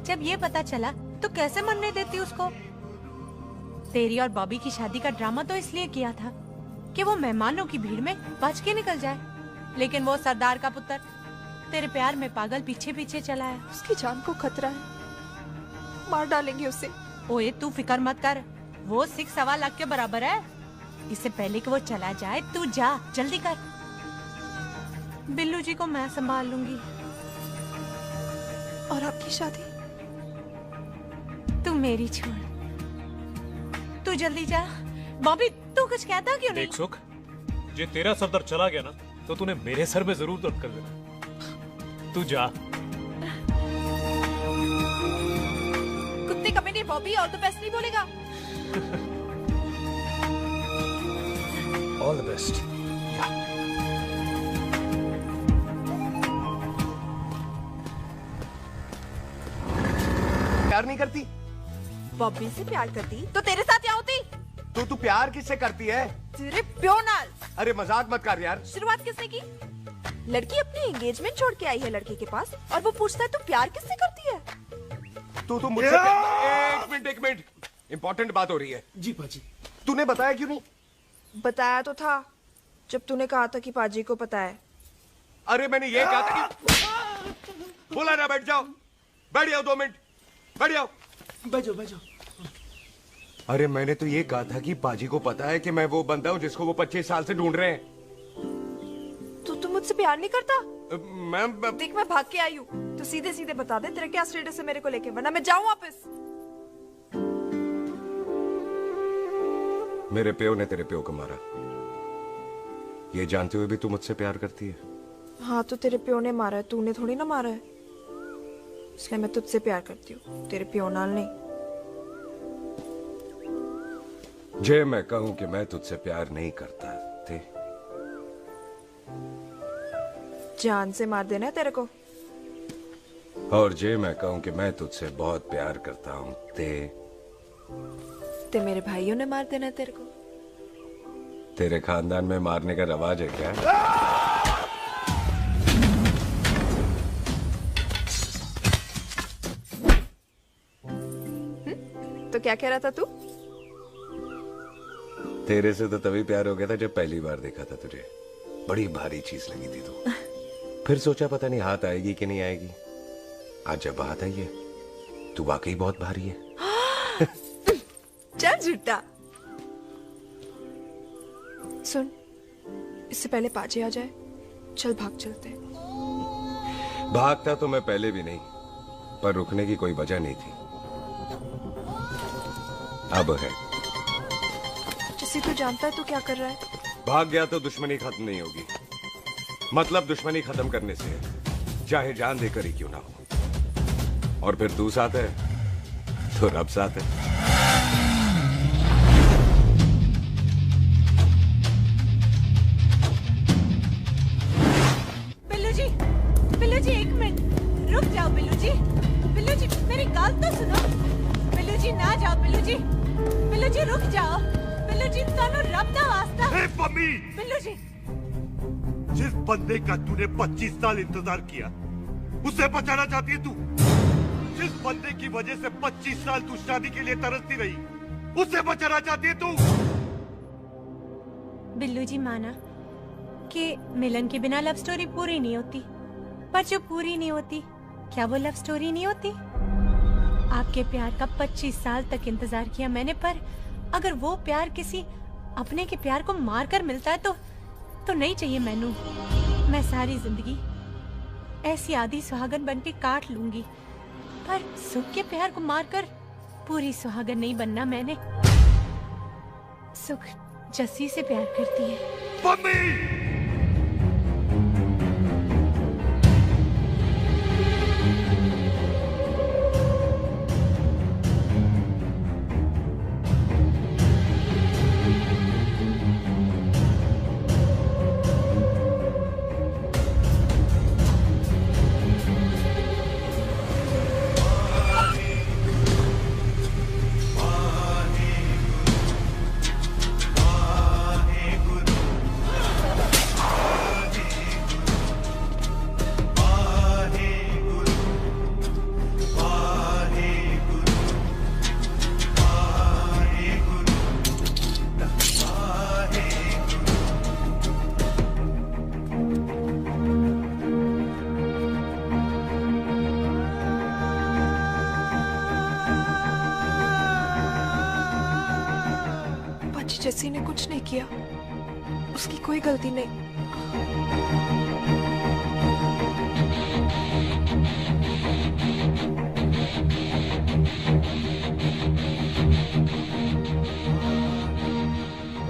जब ये पता चला तो कैसे मरने देती उसको? तेरी और बॉबी की शादी का ड्रामा तो इसलिए किया था कि वो मेहमानों की भीड़ में बच के निकल जाए, लेकिन वो सरदार का पुत्र तेरे प्यार में पागल पीछे पीछे चला है। उसकी जान को खतरा है, मार डालेंगे उसे। ओए तू फिक्र मत कर, वो 6.25 लाख के बराबर है। इससे पहले कि वो चला जाए तू जा, जल्दी कर। बिल्लू जी को मैं संभाल लूंगी। और आपकी शादी? तू मेरी छोड़, तू जल्दी जा। बॉबी तू कुछ कहता क्यों नहीं? देख सुख, जे तेरा सरदार चला गया ना तो तूने मेरे सर में जरूर दर्द कर देना। तू जा। कुत्ते कमीने बॉबी, और तो बेस्ट नहीं बोलेगा। All the best. प्यार नहीं करती? बॉबी से प्यार करती तो तेरे साथ क्या होती? तो तू प्यार किससे करती है? तेरे प्यो नाल। अरे मजाक मत कर यार। शुरुआत किसने की? लड़की अपनी एंगेजमेंट छोड़ के आई है लड़के के पास और वो पूछता है तू प्यार किससे करती है? तू मुझसे एक मिनट इंपॉर्टेंट बात हो रही है। जी पाजी। तूने बताया क्यों नहीं? बताया तो था जब तूने कहा था कि पाजी को पता है। अरे मैंने ये कहा था कि बोला ना बैठ जाओ। बैठ जाओ 2 मिनट। बैठ जाओ। बैठ जाओ। अरे मैंने तो ये कहा था कि पाजी को पता है कि मैं वो बंदा हूँ जिसको वो 25 साल से ढूंढ रहे हैं। तो तू मुझसे प्यार नहीं करता? मैं देख मैं भाग के आई हूँ तो सीधे सीधे बता दे तेरा क्या स्टेटस है मेरे को लेके, वरना मैं जाऊँ वापस। मेरे प्यो ने तेरे प्यो को मारा, ये जानते हुए भी तू मुझसे प्यार करती है? हाँ तो तेरे प्यो ने मारा है, तूने थोड़ी ना मारा है, इसलिए मैं तुझसे प्यार करती हूँ, तेरे प्यो नाल नहीं। जे मैं कहूं कि मैं तुझसे प्यार नहीं करता थे, जान से मार देना है तेरे को। और जे मैं कहूं कि मैं तुझसे बहुत प्यार करता हूं ते मेरे भाइयों ने मार देना है तेरे को। तेरे खानदान में मारने का रवाज है क्या? तो क्या कह रहा था तू? तेरे से तो तभी प्यार हो गया था जब पहली बार देखा था तुझे। बड़ी भारी चीज लगी थी तू। फिर सोचा पता नहीं हाथ आएगी कि नहीं आएगी। आज जब बात आई है तू वाकई बहुत भारी है। चल झूठा। सुन, इससे पहले पाजी आ जाए, चल भाग चलते। भागता तो मैं पहले भी नहीं, पर रुकने की कोई वजह नहीं थी। अब है। जैसे तू जानता है तू क्या कर रहा है। भाग गया तो दुश्मनी खत्म नहीं होगी। मतलब दुश्मनी खत्म करने से चाहे जान देकर ही क्यों ना हो। और फिर तू साथ है तो रब साथ है। बिल्लू जी 1 मिनट रुक जाओ। बिल्लू जी मेरी बात तो सुनो। बिल्लू जी ना जाओ। बिल्लू जी रुक जाओ। बिल्लू जी तानो रब दा वास्ता। हे पम्मी, बिल्लू जी जिस बंदे का तूने 25 साल इंतजार किया उसे बचाना चाहती है तू। जिस बंदे की वजह से 25 साल तू शादी के लिए तरसती रही उसे बचाना चाहती है तू। बिल्लू जी माना कि मिलन के बिना लव स्टोरी पूरी नहीं होती, पर जो पूरी नहीं होती क्या वो लव स्टोरी नहीं होती? आपके प्यार का 25 साल तक इंतजार किया मैंने, पर अगर वो प्यार किसी अपने के प्यार को मार कर मिलता है तो नहीं चाहिए मैनू। मैं सारी जिंदगी ऐसी आधी सुहागन बन के काट लूंगी, पर सुख के प्यार को मारकर पूरी सुहागन नहीं बनना मैंने। सुख जस्सी से प्यार करती है। जस्सी ने कुछ नहीं किया, उसकी कोई गलती नहीं।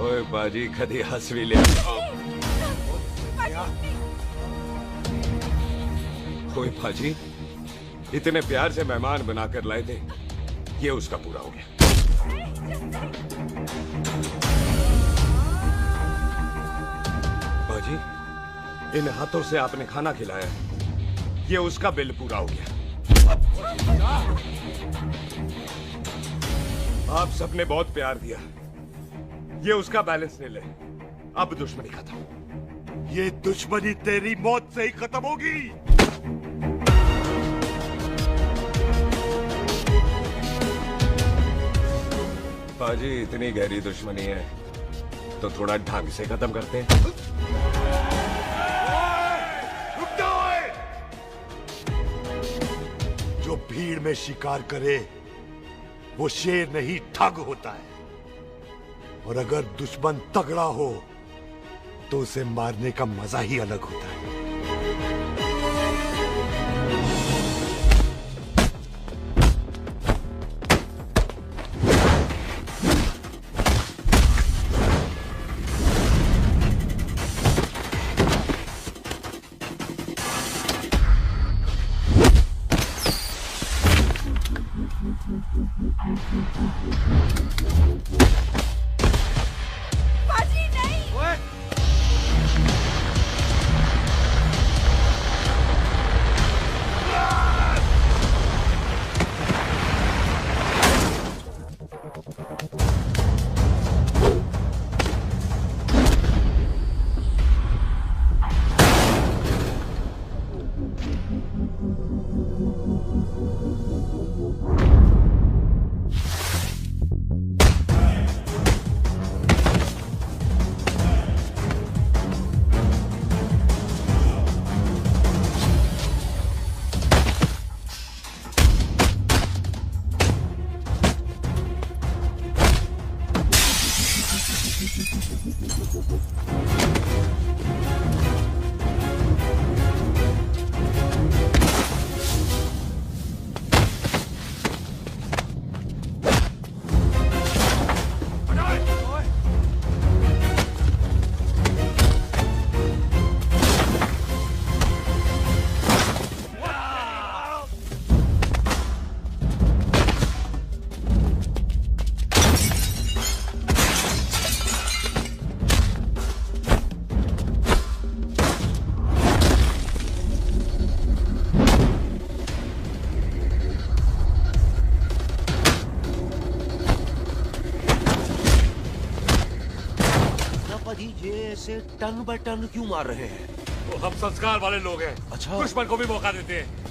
ओए बाजी कदी हंस भी ले। ओए बाजी इतने प्यार से मेहमान बनाकर लाए थे, ये उसका पूरा हो गया। इन हाथों से आपने खाना खिलाया, ये उसका बिल पूरा हो गया। आप सबने बहुत प्यार दिया, ये उसका बैलेंस ले ले। अब दुश्मनी खत्म। ये दुश्मनी तेरी मौत से ही खत्म होगी। बाजी, इतनी गहरी दुश्मनी है तो थोड़ा ढंग से खत्म करते हैं। रुक जाओ! जो भीड़ में शिकार करे वो शेर नहीं ठग होता है, और अगर दुश्मन तगड़ा हो तो उसे मारने का मजा ही अलग होता है। बाजी नहीं। ऐसे टन बाय टन क्यों मार रहे हैं? तो हम संस्कार वाले लोग हैं। अच्छा, दुश्मन को भी मौका देते हैं।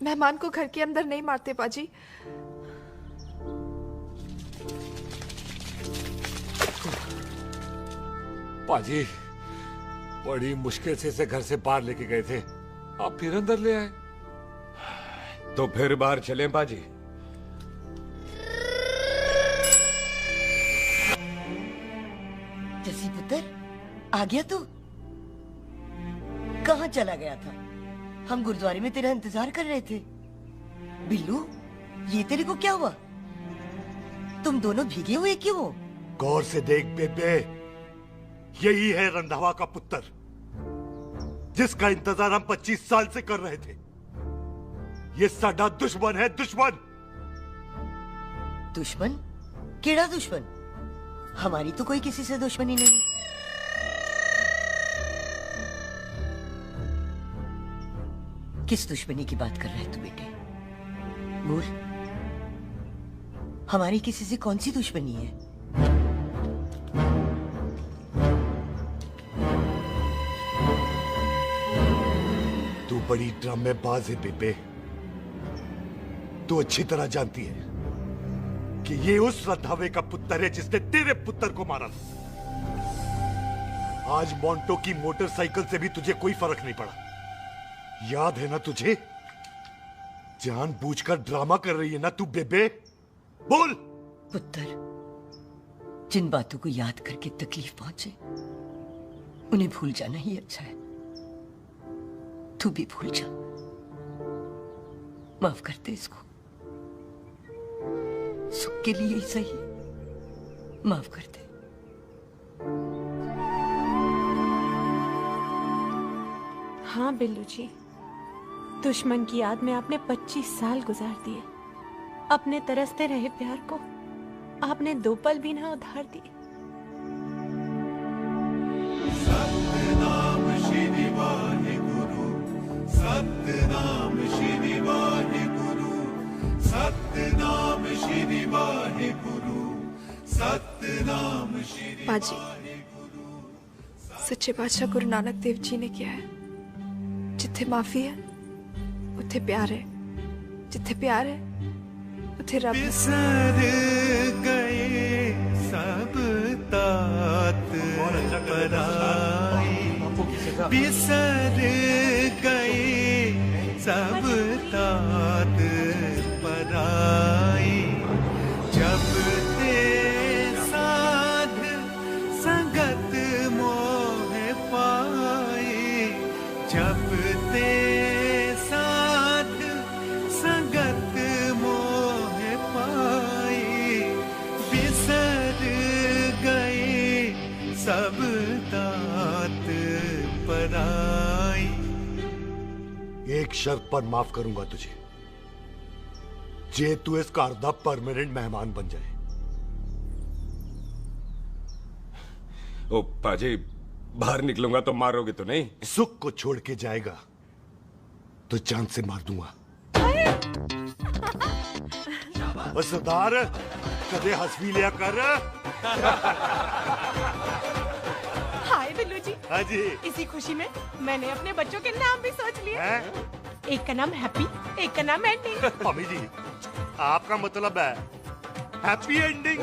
मेहमान को घर के अंदर नहीं मारते पाजी। पाजी बड़ी मुश्किल से इसे घर से बाहर लेके गए थे, आप फिर अंदर ले आए। तो फिर बाहर चले पाजी। जसी पुत्र, आ गया तू? कहाँ चला गया था? हम गुरुद्वारे में तेरा इंतजार कर रहे थे। बिल्लू, ये तेरे को क्या हुआ? तुम दोनों भीगे हुए क्यों हो? गौर से देख बेबे, यही है रंधावा का पुत्र, जिसका इंतजार हम 25 साल से कर रहे थे। ये साडा दुश्मन है, दुश्मन। दुश्मन? केड़ा दुश्मन? हमारी तो कोई किसी से दुश्मनी नहीं। किस दुश्मनी की बात कर रहा है तू बेटे? बोल, हमारी किसी से कौन सी दुश्मनी है? तू बड़ी ड्रामेबाज है बेबे। तू अच्छी तरह जानती है कि ये उस रंधावे का पुत्र है जिसने तेरे पुत्र को मारा था। आज मोंटो की मोटरसाइकिल से भी तुझे कोई फर्क नहीं पड़ा। याद है ना तुझे? जानबूझकर ड्रामा कर रही है ना तू बेबे? बोल। पुत्र, जिन बातों को याद करके तकलीफ पहुंचे उन्हें भूल जाना ही अच्छा है। तू भी भूल जा। माफ कर दे इसको, सुख के लिए ही सही। माफ कर दे। हाँ बिल्लू जी, दुश्मन की याद में आपने 25 साल गुजार दिए। अपने तरसते रहे प्यार को आपने 2 पल भी ना उधार दिए। सतनाम श्री वाहेगुरु, सतनाम श्री वाहेगुरु, सतनाम श्री वाहेगुरु, सतनाम श्री। पाजी, सच्चे बादशाह गुरु नानक देव जी ने किया है, जिथे माफी है उथे प्यार है, जिथे प्यार है उथे रब। बिसर गए सब तात पराई, बिसर गए सब तात पराई। जब ते साध संगत मोह पाए, जब ते साध संगत मोह पाए, बिसर गए सब तात पराई। एक शर्त पर माफ करूंगा तुझे, जे तू इस घर दा परमानेंट मेहमान बन जाए। ओ पाजी, बाहर निकलूंगा तो मारोगे तो नहीं? सुख को छोड़ के जाएगा तो जान से मार दूंगा। सरदार, कदे हंस भी लिया कर। हाय बिल्लू जी। हाँ जी। इसी खुशी में मैंने अपने बच्चों के नाम भी सोच लिए। एक का नाम हैप्पी, एक का नाम एंडिंग। मम्मी जी, आपका मतलब है हैप्पी एंडिंग।